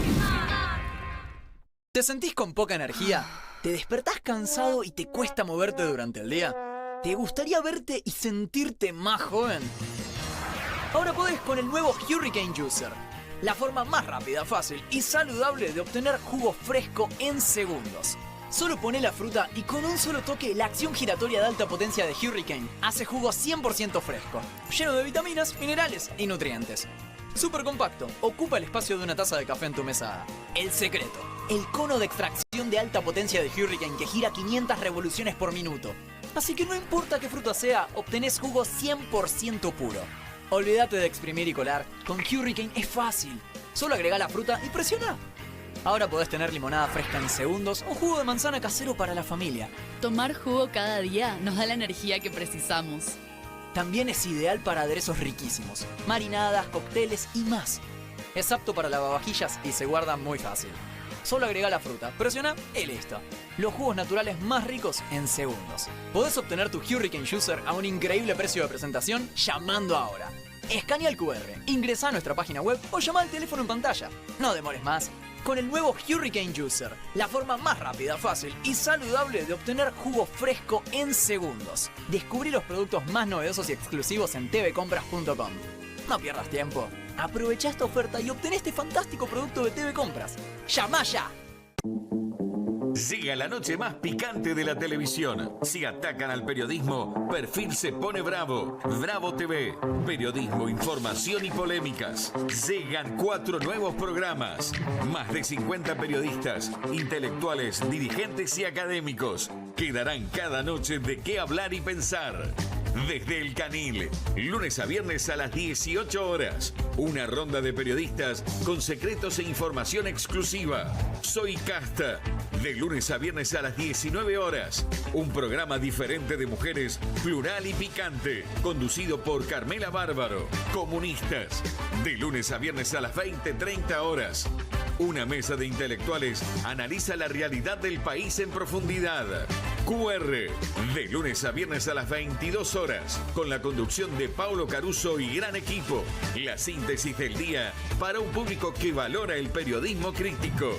¿Te sentís con poca energía? ¿Te despertás cansado y te cuesta moverte durante el día? ¿Te gustaría verte y sentirte más joven? Ahora podés con el nuevo Hurricane Juicer. La forma más rápida, fácil y saludable de obtener jugo fresco en segundos. Solo poné la fruta y con un solo toque la acción giratoria de alta potencia de Hurricane hace jugo 100% fresco, lleno de vitaminas, minerales y nutrientes. Súper compacto, ocupa el espacio de una taza de café en tu mesada. El secreto, el cono de extracción de alta potencia de Hurricane que gira 500 revoluciones por minuto. Así que no importa qué fruta sea, obtenés jugo 100% puro. Olvídate de exprimir y colar, con Hurricane es fácil. Solo agrega la fruta y presiona. Ahora podés tener limonada fresca en segundos o jugo de manzana casero para la familia. Tomar jugo cada día nos da la energía que precisamos. También es ideal para aderezos riquísimos, marinadas, cócteles y más. Es apto para lavavajillas y se guarda muy fácil. Solo agrega la fruta, presiona y listo. Los jugos naturales más ricos en segundos. Podés obtener tu Hurricane Juicer a un increíble precio de presentación llamando ahora. Escanea el QR, ingresa a nuestra página web o llama al teléfono en pantalla. No demores más. Con el nuevo Hurricane Juicer, la forma más rápida, fácil y saludable de obtener jugo fresco en segundos. Descubrí los productos más novedosos y exclusivos en tvcompras.com. No pierdas tiempo. Aprovecha esta oferta y obtén este fantástico producto de TV Compras. ¡Llama ya! Llega la noche más picante de la televisión. Si atacan al periodismo, Perfil se pone bravo. Bravo TV. Periodismo, información y polémicas. Llegan 4 nuevos programas. Más de 50 periodistas, intelectuales, dirigentes y académicos que darán cada noche de qué hablar y pensar. Desde El Canil, lunes a viernes a las 18 horas. Una ronda de periodistas con secretos e información exclusiva. Soy Casta. De lunes a viernes a las 19 horas. Un programa diferente de mujeres, plural y picante. Conducido por Carmela Bárbaro. Comunistas. De lunes a viernes a las 20:30 horas. Una mesa de intelectuales analiza la realidad del país en profundidad. QR, de lunes a viernes a las 22 horas, con la conducción de Paulo Caruso y gran equipo. La síntesis del día para un público que valora el periodismo crítico.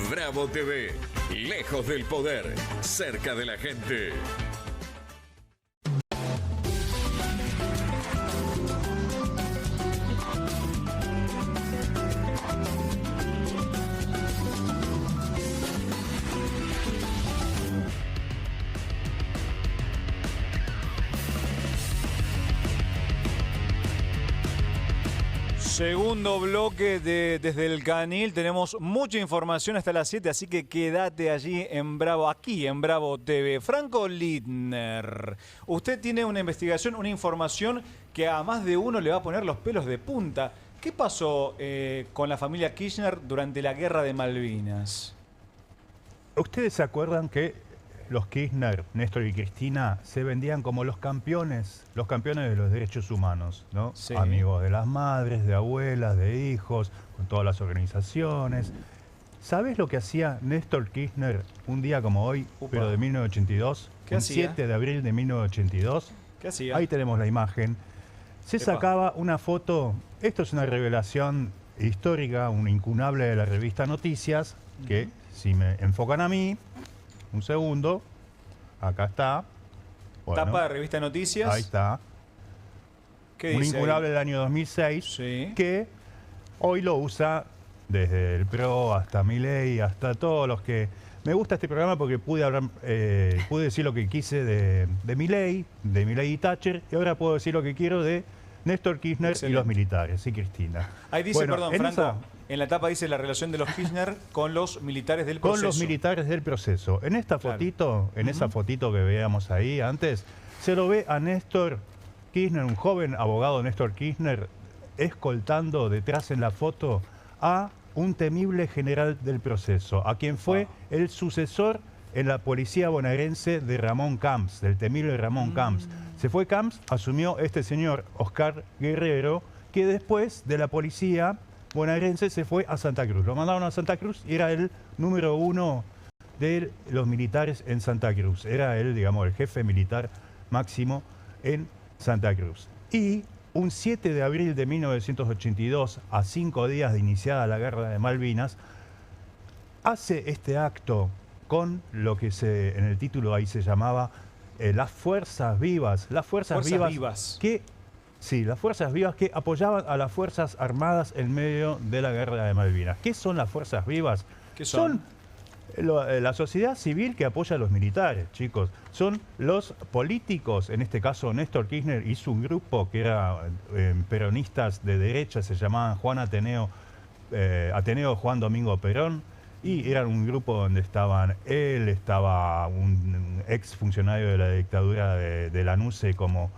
Bravo TV, lejos del poder, cerca de la gente. Segundo bloque de Desde el Canil. Tenemos mucha información hasta las 7, así que quédate allí en Bravo, aquí en Bravo TV. Franco Lindner, usted tiene una investigación, una información que a más de uno le va a poner los pelos de punta. ¿Qué pasó con la familia Kirchner durante la Guerra de Malvinas? ¿Ustedes se acuerdan que los Kirchner, Néstor y Cristina, se vendían como los campeones de los derechos humanos, ¿no? Sí. Amigos de las madres, de abuelas, de hijos, con todas las organizaciones. ¿Sabes lo que hacía Néstor Kirchner un día como hoy, pero de 1982? ¿Qué hacía? 7 de abril de 1982. ¿Qué hacía? Ahí tenemos la imagen. Se sacaba una foto, esto es una revelación histórica, un incunable de la revista Noticias, que si me enfocan a mí, un segundo, acá está. Bueno, tapa de revista Noticias. Ahí está. ¿Qué un dice incunable ahí? del año 2006, sí, que hoy lo usa desde el PRO hasta Milei, hasta todos los que... Me gusta este programa porque pude hablar, pude decir lo que quise de Milei y Thatcher, y ahora puedo decir lo que quiero de Néstor Kirchner. Excelente. Y los militares, y Cristina. Ahí dice, bueno, perdón, Franco, en la tapa dice la relación de los Kirchner con los militares del proceso. Con los militares del proceso. En esta fotito, claro, esa fotito que veíamos ahí antes, se lo ve a Néstor Kirchner, un joven abogado Néstor Kirchner, escoltando detrás en la foto a un temible general del proceso, a quien fue el sucesor en la policía bonaerense de Ramón Camps, del temible Ramón Camps. Se fue Camps, asumió este señor, Oscar Guerrero, que después de la policía bonaerense se fue a Santa Cruz. Lo mandaron a Santa Cruz y era el número 1 de los militares en Santa Cruz. Era él, digamos, el jefe militar máximo en Santa Cruz. Y un 7 de abril de 1982, a 5 días de iniciada la Guerra de Malvinas, hace este acto con lo que en el título ahí se llamaba las Fuerzas Vivas. Las Fuerzas Vivas que... Sí, las Fuerzas Vivas que apoyaban a las Fuerzas Armadas en medio de la Guerra de Malvinas. ¿Qué son las Fuerzas Vivas? ¿Qué son? La sociedad civil que apoya a los militares, chicos. Son los políticos, en este caso Néstor Kirchner hizo un grupo que era peronistas de derecha, se llamaban Ateneo Juan Domingo Perón, y eran un grupo donde estaban él, estaba un ex funcionario de la dictadura de Lanuse como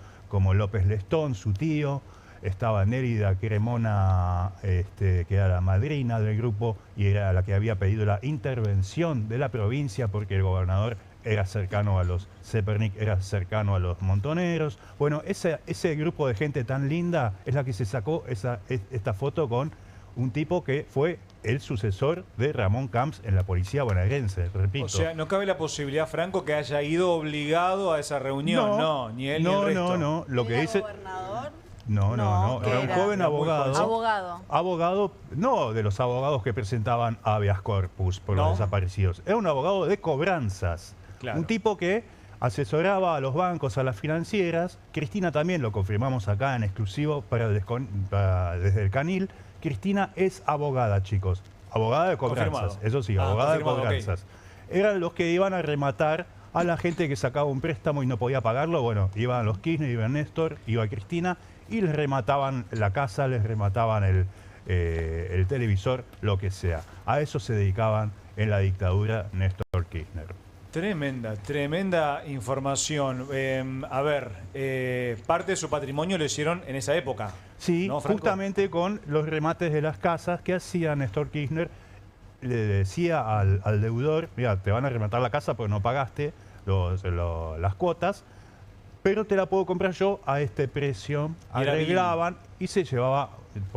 López Lestón, su tío, estaba Nérida Cremona, que era la madrina del grupo y era la que había pedido la intervención de la provincia porque el gobernador era cercano a los Zepernik, era cercano a los Montoneros. Bueno, ese grupo de gente tan linda es la que se sacó esta foto con un tipo que fue el sucesor de Ramón Camps en la policía bonaerense, repito. O sea, no cabe la posibilidad, Franco, que haya ido obligado a esa reunión. No, ni él ni el resto. No. Lo que dice... gobernador? No. Era un joven abogado. Abogado. No de los abogados que presentaban habeas corpus por los desaparecidos. Era un abogado de cobranzas. Claro. Un tipo que asesoraba a los bancos, a las financieras. Cristina también, lo confirmamos acá en exclusivo desde el Canil. Cristina es abogada, chicos. Abogada de cobranzas. Confirmado. Eso sí, abogada de cobranzas. Okay. Eran los que iban a rematar a la gente que sacaba un préstamo y no podía pagarlo. Bueno, iban los Kirchner, iba Néstor, iba Cristina y les remataban la casa, les remataban el televisor, lo que sea. A eso se dedicaban en la dictadura Néstor Kirchner. Tremenda información. Parte de su patrimonio lo hicieron en esa época. Sí, ¿no, Franco? Justamente con los remates de las casas que hacía Néstor Kirchner. Le decía al deudor, mira, te van a rematar la casa porque no pagaste las cuotas, pero te la puedo comprar yo a este precio. Arreglaban y se llevaba,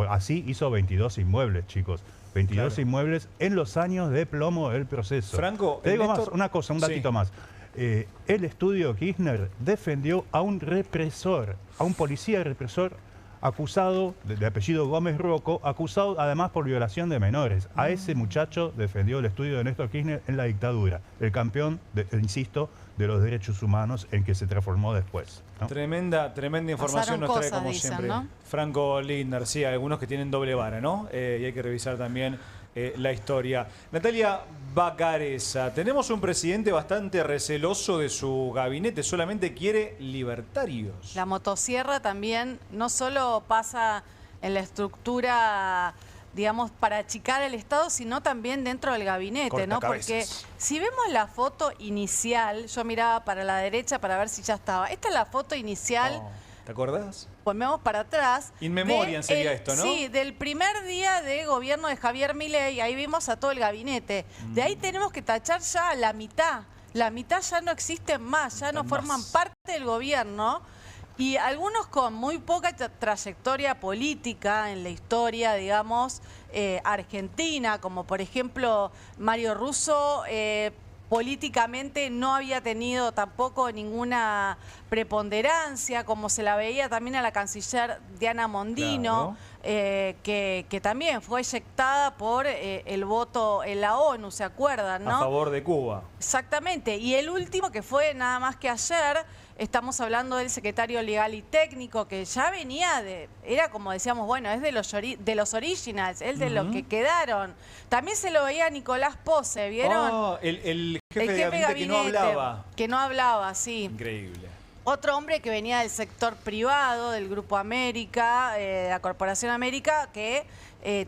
así hizo 22 inmuebles, chicos. 22 inmuebles en los años de plomo del proceso. Franco, te digo más, una cosa, un datito más. El estudio Kirchner defendió a un represor, a un policía represor acusado, de apellido Gómez Rocco, acusado además por violación de menores. A ese muchacho defendió el estudio de Néstor Kirchner en la dictadura, el campeón, insisto, de los derechos humanos en que se transformó después, ¿no? Tremenda información nos trae como siempre, ¿no? Franco Lindner, sí, algunos que tienen doble vara, ¿no? Y hay que revisar también la historia. Natalia Vacarezza, tenemos un presidente bastante receloso de su gabinete, solamente quiere libertarios. La motosierra también no solo pasa en la estructura, digamos, para achicar el Estado, sino también dentro del gabinete, ¿no? Porque si vemos la foto inicial, yo miraba para la derecha para ver si ya estaba. Esta es la foto inicial. ¿Te acordás? Ponemos para atrás. In memoriam sería esto, ¿no? Sí, del primer día de gobierno de Javier Milei, ahí vimos a todo el gabinete. De ahí tenemos que tachar ya la mitad. La mitad ya no existen más, ya no forman parte del gobierno. Y algunos con muy poca trayectoria política en la historia, digamos, argentina, como por ejemplo Mario Russo, políticamente no había tenido tampoco ninguna preponderancia, como se la veía también a la canciller Diana Mondino, que también fue eyectada por el voto en la ONU, ¿se acuerdan, no? A favor de Cuba. Exactamente. Y el último, que fue nada más que ayer, estamos hablando del secretario legal y técnico, que ya venía era como decíamos, bueno, es de los originals, es de los que quedaron. También se lo veía a Nicolás Pose, ¿vieron? Oh, el jefe de gabinete que no hablaba. Que no hablaba, sí. Increíble. Otro hombre que venía del sector privado, del Grupo América, la Corporación América, que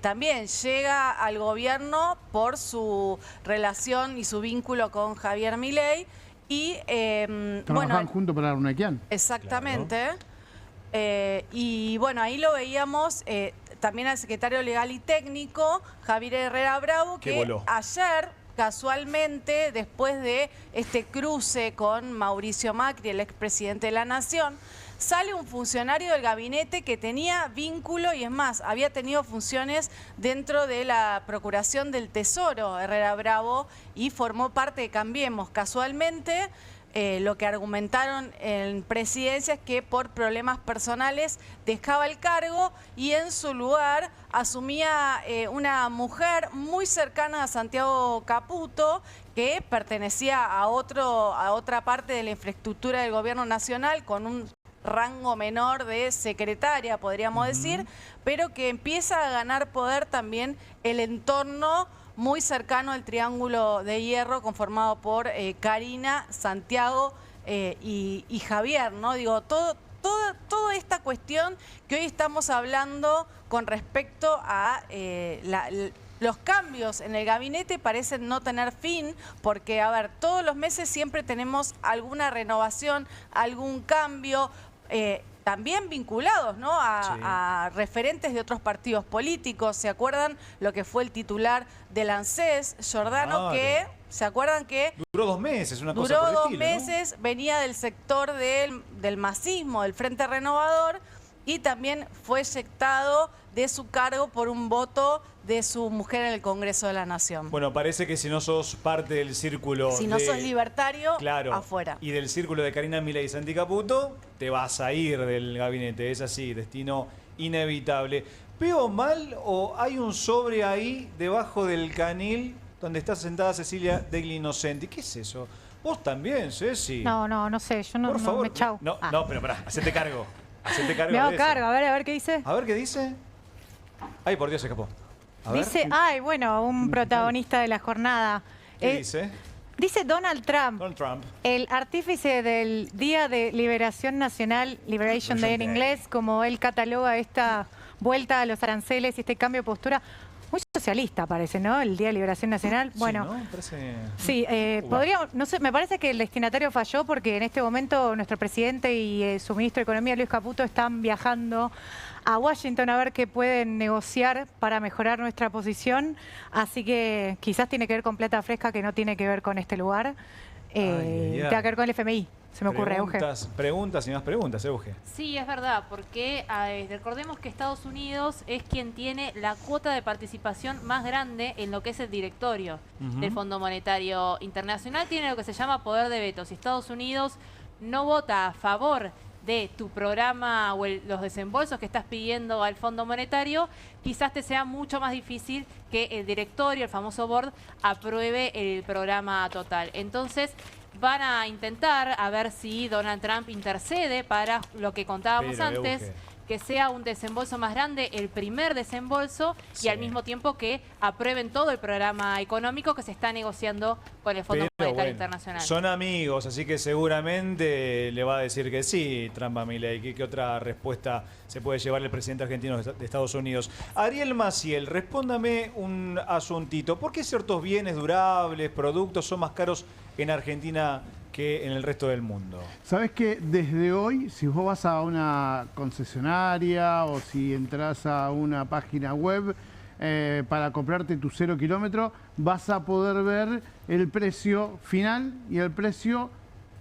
también llega al gobierno por su relación y su vínculo con Javier Milei. Y trabajaban juntos para Arnequian. Exactamente. Claro. Y bueno, ahí lo veíamos también al secretario legal y técnico, Javier Herrera Bravo, que ayer, casualmente, después de este cruce con Mauricio Macri, el expresidente de la Nación, sale un funcionario del gabinete que tenía vínculo y es más, había tenido funciones dentro de la Procuración del Tesoro, Herrera Bravo, y formó parte de Cambiemos. Casualmente, lo que argumentaron en presidencia es que por problemas personales dejaba el cargo y en su lugar asumía una mujer muy cercana a Santiago Caputo, que pertenecía a otra parte de la infraestructura del gobierno nacional, con un rango menor de secretaria, podríamos decir, pero que empieza a ganar poder también el entorno muy cercano al Triángulo de Hierro, conformado por Karina, Santiago y Javier, ¿no? Digo, toda esta cuestión que hoy estamos hablando con respecto a los cambios en el gabinete parecen no tener fin, porque, a ver, todos los meses siempre tenemos alguna renovación, algún cambio. también vinculados, ¿no? a referentes de otros partidos políticos. ¿Se acuerdan lo que fue el titular del ANSES, Giordano, que... ¿Se acuerdan que duró 2 meses, una cosa por el estilo, duró 2 meses, ¿no? Venía del sector del masismo, del Frente Renovador, y también fue eyectado de su cargo por un voto de su mujer en el Congreso de la Nación. Bueno, parece que si no sos parte del círculo... Si no sos libertario, claro, afuera. Y del círculo de Karina Milei y Santi Caputo, te vas a ir del gabinete. Es así, destino inevitable. ¿Veo mal o hay un sobre ahí debajo del canil donde está sentada Cecilia Degli Innocenti? ¿Qué es eso? ¿Vos también, Ceci? No sé, yo no, Por favor. me chau. No, pero pará, hacete cargo. Hacete cargo me hago de eso. cargo, a ver qué dice. A ver qué dice. Ay, por Dios, se escapó. A ver. Dice, bueno, un protagonista de la jornada. ¿Qué dice? Dice Donald Trump, el artífice del Día de Liberación Nacional, Liberation Day en inglés, como él cataloga esta vuelta a los aranceles y este cambio de postura. Muy socialista parece, ¿no? El Día de Liberación Nacional. Bueno, sí, ¿no? Parece... sí, podríamos, no sé, me parece que el destinatario falló porque en este momento nuestro presidente y su ministro de Economía, Luis Caputo, están viajando a Washington a ver qué pueden negociar para mejorar nuestra posición. Así que quizás tiene que ver con plata fresca que no tiene que ver con este lugar. Tiene que ver con el FMI. Se me ocurre, Euge. Preguntas y más preguntas, Euge. Sí, es verdad, porque recordemos que Estados Unidos es quien tiene la cuota de participación más grande en lo que es el directorio del Fondo Monetario Internacional. Tiene lo que se llama poder de veto. Si Estados Unidos no vota a favor de tu programa o los desembolsos que estás pidiendo al Fondo Monetario, quizás te sea mucho más difícil que el directorio, el famoso board, apruebe el programa total. Entonces, van a intentar a ver si Donald Trump intercede para lo que contábamos antes, que sea un desembolso más grande, el primer desembolso, y al mismo tiempo que aprueben todo el programa económico que se está negociando con el Fondo Monetario Internacional. Son amigos, así que seguramente le va a decir que sí, Trump a Milei. ¿Qué otra respuesta se puede llevar el presidente argentino de Estados Unidos? Ariel Maciel, respóndame un asuntito. ¿Por qué ciertos bienes durables, productos son más caros en Argentina que en el resto del mundo? Sabes que desde hoy, si vos vas a una concesionaria o si entras a una página web para comprarte tu 0 kilómetro, vas a poder ver el precio final y el precio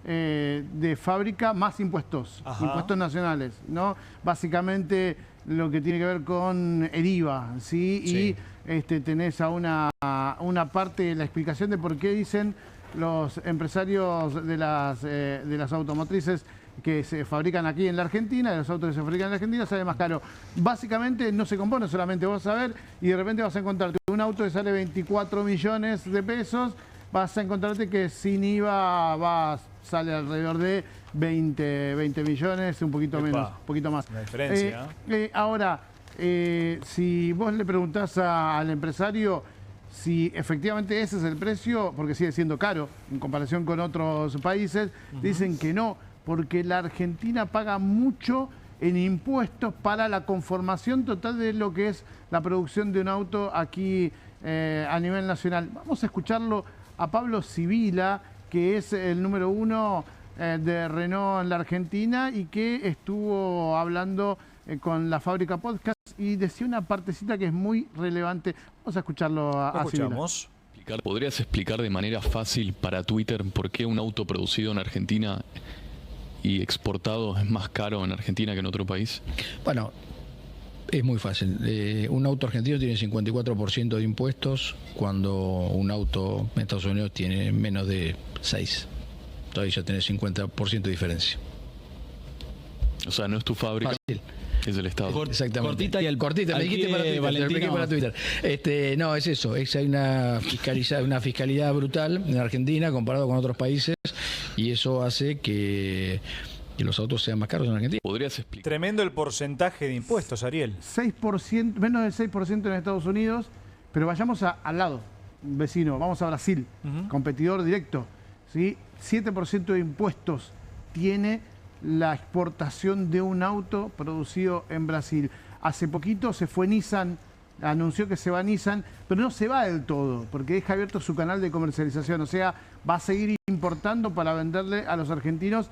de fábrica más impuestos, impuestos nacionales, ¿no? Básicamente lo que tiene que ver con el IVA, ¿sí? Y tenés a una parte de la explicación de por qué dicen los empresarios de las automotrices que se fabrican aquí en la Argentina, de los autos que se fabrican en la Argentina, sale más caro. Básicamente no se compone solamente, vos a ver, y de repente vas a encontrarte un auto que sale 24 millones de pesos, vas a encontrarte que sin IVA sale alrededor de 20 millones, un poquito menos, un poquito más. Una diferencia. Ahora, si vos le preguntás al empresario si efectivamente ese es el precio, porque sigue siendo caro en comparación con otros países, dicen que no, porque la Argentina paga mucho en impuestos para la conformación total de lo que es la producción de un auto aquí a nivel nacional. Vamos a escucharlo a Pablo Sibila, que es el número 1 de Renault en la Argentina y que estuvo hablando con la Fábrica Podcast y decía una partecita que es muy relevante. Vamos a escucharlo a Sibila. ¿Podrías explicar de manera fácil para Twitter por qué un auto producido en Argentina y exportado es más caro en Argentina que en otro país? Bueno, es muy fácil. Un auto argentino tiene 54% de impuestos cuando un auto en Estados Unidos tiene menos de 6%. Todavía ya tenés 50% de diferencia. O sea, no es tu fábrica. Fácil. Es del Estado. Exactamente. Cortita y cortita, me dijiste para Twitter, te expliqué para Twitter. No, es eso, hay una fiscalidad brutal en Argentina comparado con otros países y eso hace que los autos sean más caros en Argentina. ¿Podrías explicar? Tremendo el porcentaje de impuestos, Ariel. 6%, menos del 6% en Estados Unidos, pero vayamos al lado, vecino, vamos a Brasil, competidor directo, ¿sí? 7% de impuestos tiene la exportación de un auto producido en Brasil. Hace poquito se fue Nissan, anunció que se va Nissan, pero no se va del todo, porque deja abierto su canal de comercialización, o sea, va a seguir importando para venderle a los argentinos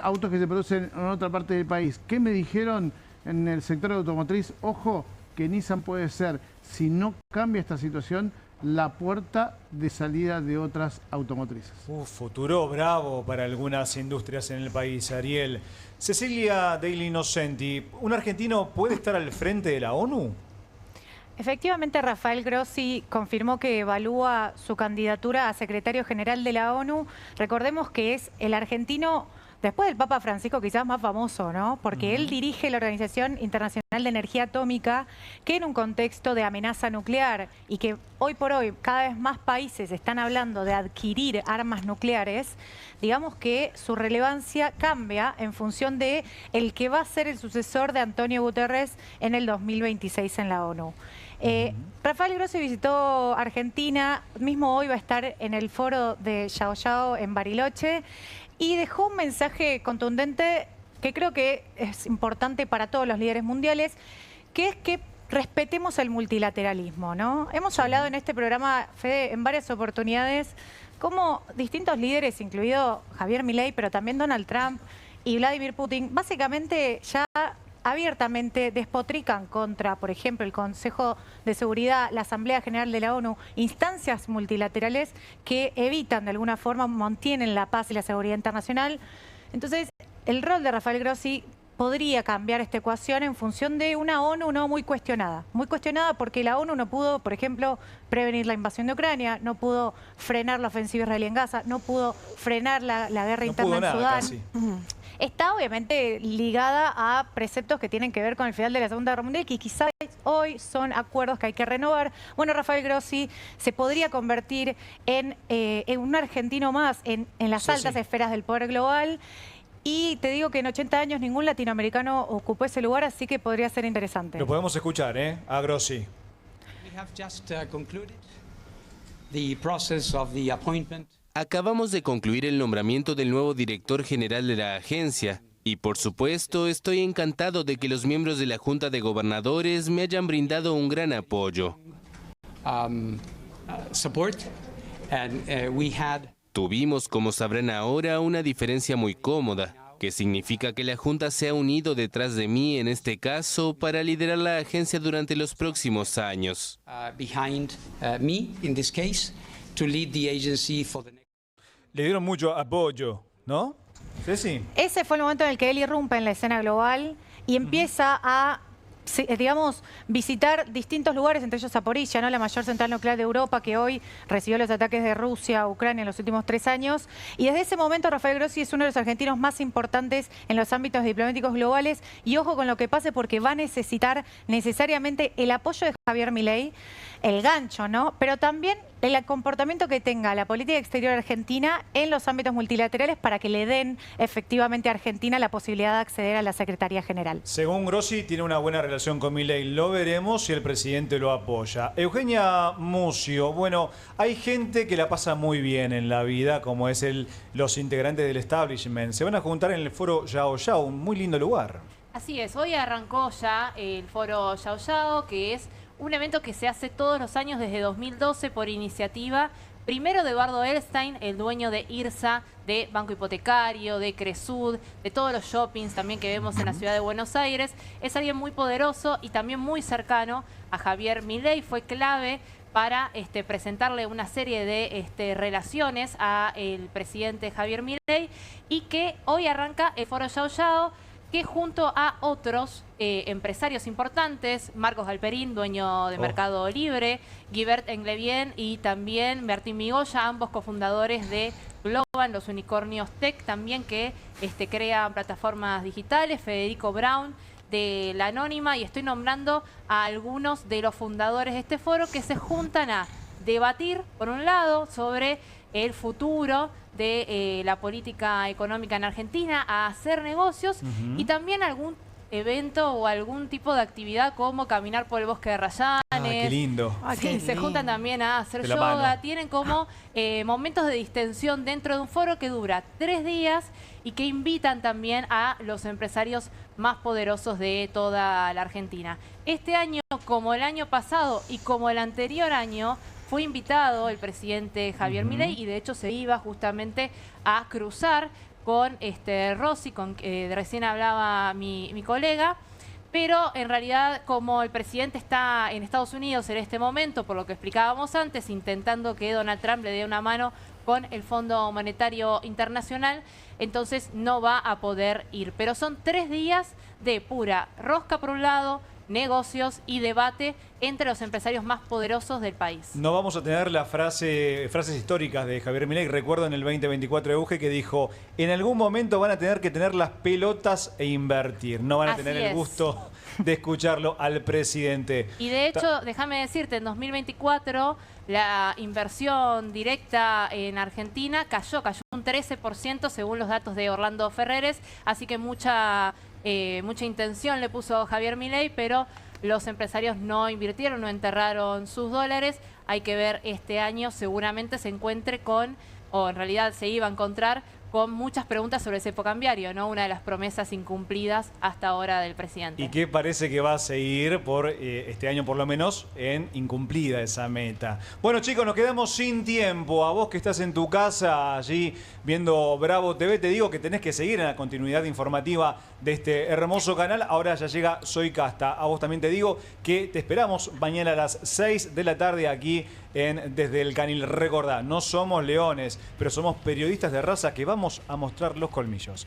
autos que se producen en otra parte del país. ¿Qué me dijeron en el sector automotriz? Ojo, que Nissan puede ser, si no cambia esta situación, la puerta de salida de otras automotrices. Futuro bravo para algunas industrias en el país, Ariel. Cecilia Daily Innocenti, ¿un argentino puede estar al frente de la ONU? Efectivamente, Rafael Grossi confirmó que evalúa su candidatura a secretario general de la ONU. Recordemos que es el argentino, después del Papa Francisco, quizás más famoso, ¿no? Porque él dirige la Organización Internacional de Energía Atómica, que en un contexto de amenaza nuclear y que hoy por hoy cada vez más países están hablando de adquirir armas nucleares, digamos que su relevancia cambia en función de el que va a ser el sucesor de Antonio Guterres en el 2026 en la ONU. Rafael Grossi visitó Argentina, mismo hoy va a estar en el foro de Yao Yao en Bariloche y dejó un mensaje contundente que creo que es importante para todos los líderes mundiales, que es que respetemos el multilateralismo, ¿no? Hemos hablado en este programa, Fede, en varias oportunidades, cómo distintos líderes, incluido Javier Milei, pero también Donald Trump y Vladimir Putin, básicamente ya abiertamente despotrican contra, por ejemplo, el Consejo de Seguridad, la Asamblea General de la ONU, instancias multilaterales que evitan de alguna forma, mantienen la paz y la seguridad internacional. Entonces, el rol de Rafael Grossi podría cambiar esta ecuación en función de una ONU no muy cuestionada porque la ONU no pudo, por ejemplo, prevenir la invasión de Ucrania, no pudo frenar la ofensiva israelí en Gaza, no pudo frenar la guerra interna en Sudán. Casi. Está obviamente ligada a preceptos que tienen que ver con el final de la Segunda Guerra Mundial, que quizás hoy son acuerdos que hay que renovar. Bueno, Rafael Grossi se podría convertir en un argentino más en las altas esferas del poder global. Y te digo que en 80 años ningún latinoamericano ocupó ese lugar, así que podría ser interesante. Lo podemos escuchar, a Grossi. Acabamos de concluir el nombramiento del nuevo director general de la agencia. Y por supuesto, estoy encantado de que los miembros de la Junta de Gobernadores me hayan brindado un gran apoyo. Tuvimos, como sabrán ahora, una diferencia muy cómoda, que significa que la Junta se ha unido detrás de mí en este caso para liderar la agencia durante los próximos años. Le dieron mucho apoyo, ¿no? Ceci. Ese fue el momento en el que él irrumpe en la escena global y empieza a, digamos, visitar distintos lugares, entre ellos Zaporizhia, ¿no? La mayor central nuclear de Europa, que hoy recibió los ataques de Rusia a Ucrania en los últimos 3 años. Y desde ese momento Rafael Grossi es uno de los argentinos más importantes en los ámbitos diplomáticos globales. Y ojo con lo que pase, porque va a necesitar necesariamente el apoyo de Javier Milei, el gancho, ¿no? Pero también el comportamiento que tenga la política exterior argentina en los ámbitos multilaterales para que le den efectivamente a Argentina la posibilidad de acceder a la Secretaría General. Según Grossi, tiene una buena relación con Milei. Lo veremos si el presidente lo apoya. Eugenia Mucio, bueno, hay gente que la pasa muy bien en la vida, como es los integrantes del establishment. Se van a juntar en el foro Yao Yao, un muy lindo lugar. Así es, hoy arrancó ya el foro Yao Yao, que es un evento que se hace todos los años desde 2012 por iniciativa, primero de Eduardo Elstein, el dueño de IRSA, de Banco Hipotecario, de Cresud, de todos los shoppings también que vemos en la ciudad de Buenos Aires. Es alguien muy poderoso y también muy cercano a Javier Milei. Fue clave para presentarle una serie de relaciones al presidente Javier Milei, y que hoy arranca el foro Yao Yao, que junto a otros empresarios importantes, Marcos Galperín, dueño de Mercado Libre, Guibert Englevien y también Martín Migoya, ambos cofundadores de Globan, los unicornios tech, también que crean plataformas digitales, Federico Brown de La Anónima, y estoy nombrando a algunos de los fundadores de este foro que se juntan a debatir, por un lado, sobre el futuro de la política económica en Argentina, a hacer negocios y también algún evento o algún tipo de actividad como caminar por el bosque de Rayanes. ¡Qué lindo! Sí, se juntan también a hacer yoga, tienen como momentos de distensión dentro de un foro que dura 3 días y que invitan también a los empresarios más poderosos de toda la Argentina. Este año, como el año pasado y como el anterior año, fue invitado el presidente Javier Milei y de hecho se iba justamente a cruzar con Rossi, recién hablaba mi colega. Pero en realidad, como el presidente está en Estados Unidos en este momento, por lo que explicábamos antes, intentando que Donald Trump le dé una mano con el Fondo Monetario Internacional, entonces no va a poder ir. Pero son 3 días de pura rosca por un lado, negocios y debate entre los empresarios más poderosos del país. No vamos a tener la frases históricas de Javier Milei. Recuerdo en el 2024 de UGE que dijo, en algún momento van a tener que tener las pelotas e invertir. No van a tener el gusto de escucharlo al presidente. Y de hecho, déjame decirte, en 2024 la inversión directa en Argentina cayó un 13% según los datos de Orlando Ferreres, así que mucha intención le puso Javier Milei, pero los empresarios no invirtieron, no enterraron sus dólares. Hay que ver este año, seguramente se encuentre con, o en realidad se iba a encontrar con muchas preguntas sobre el cepo cambiario, ¿no? Una de las promesas incumplidas hasta ahora del presidente. Y que parece que va a seguir por este año por lo menos en incumplida esa meta. Bueno, chicos, nos quedamos sin tiempo. A vos que estás en tu casa allí viendo Bravo TV, te digo que tenés que seguir en la continuidad informativa de este hermoso canal. Ahora ya llega Soy Casta. A vos también te digo que te esperamos mañana a las 6 de la tarde aquí Desde el Canil. Recordá, no somos leones, pero somos periodistas de raza que vamos a mostrar los colmillos.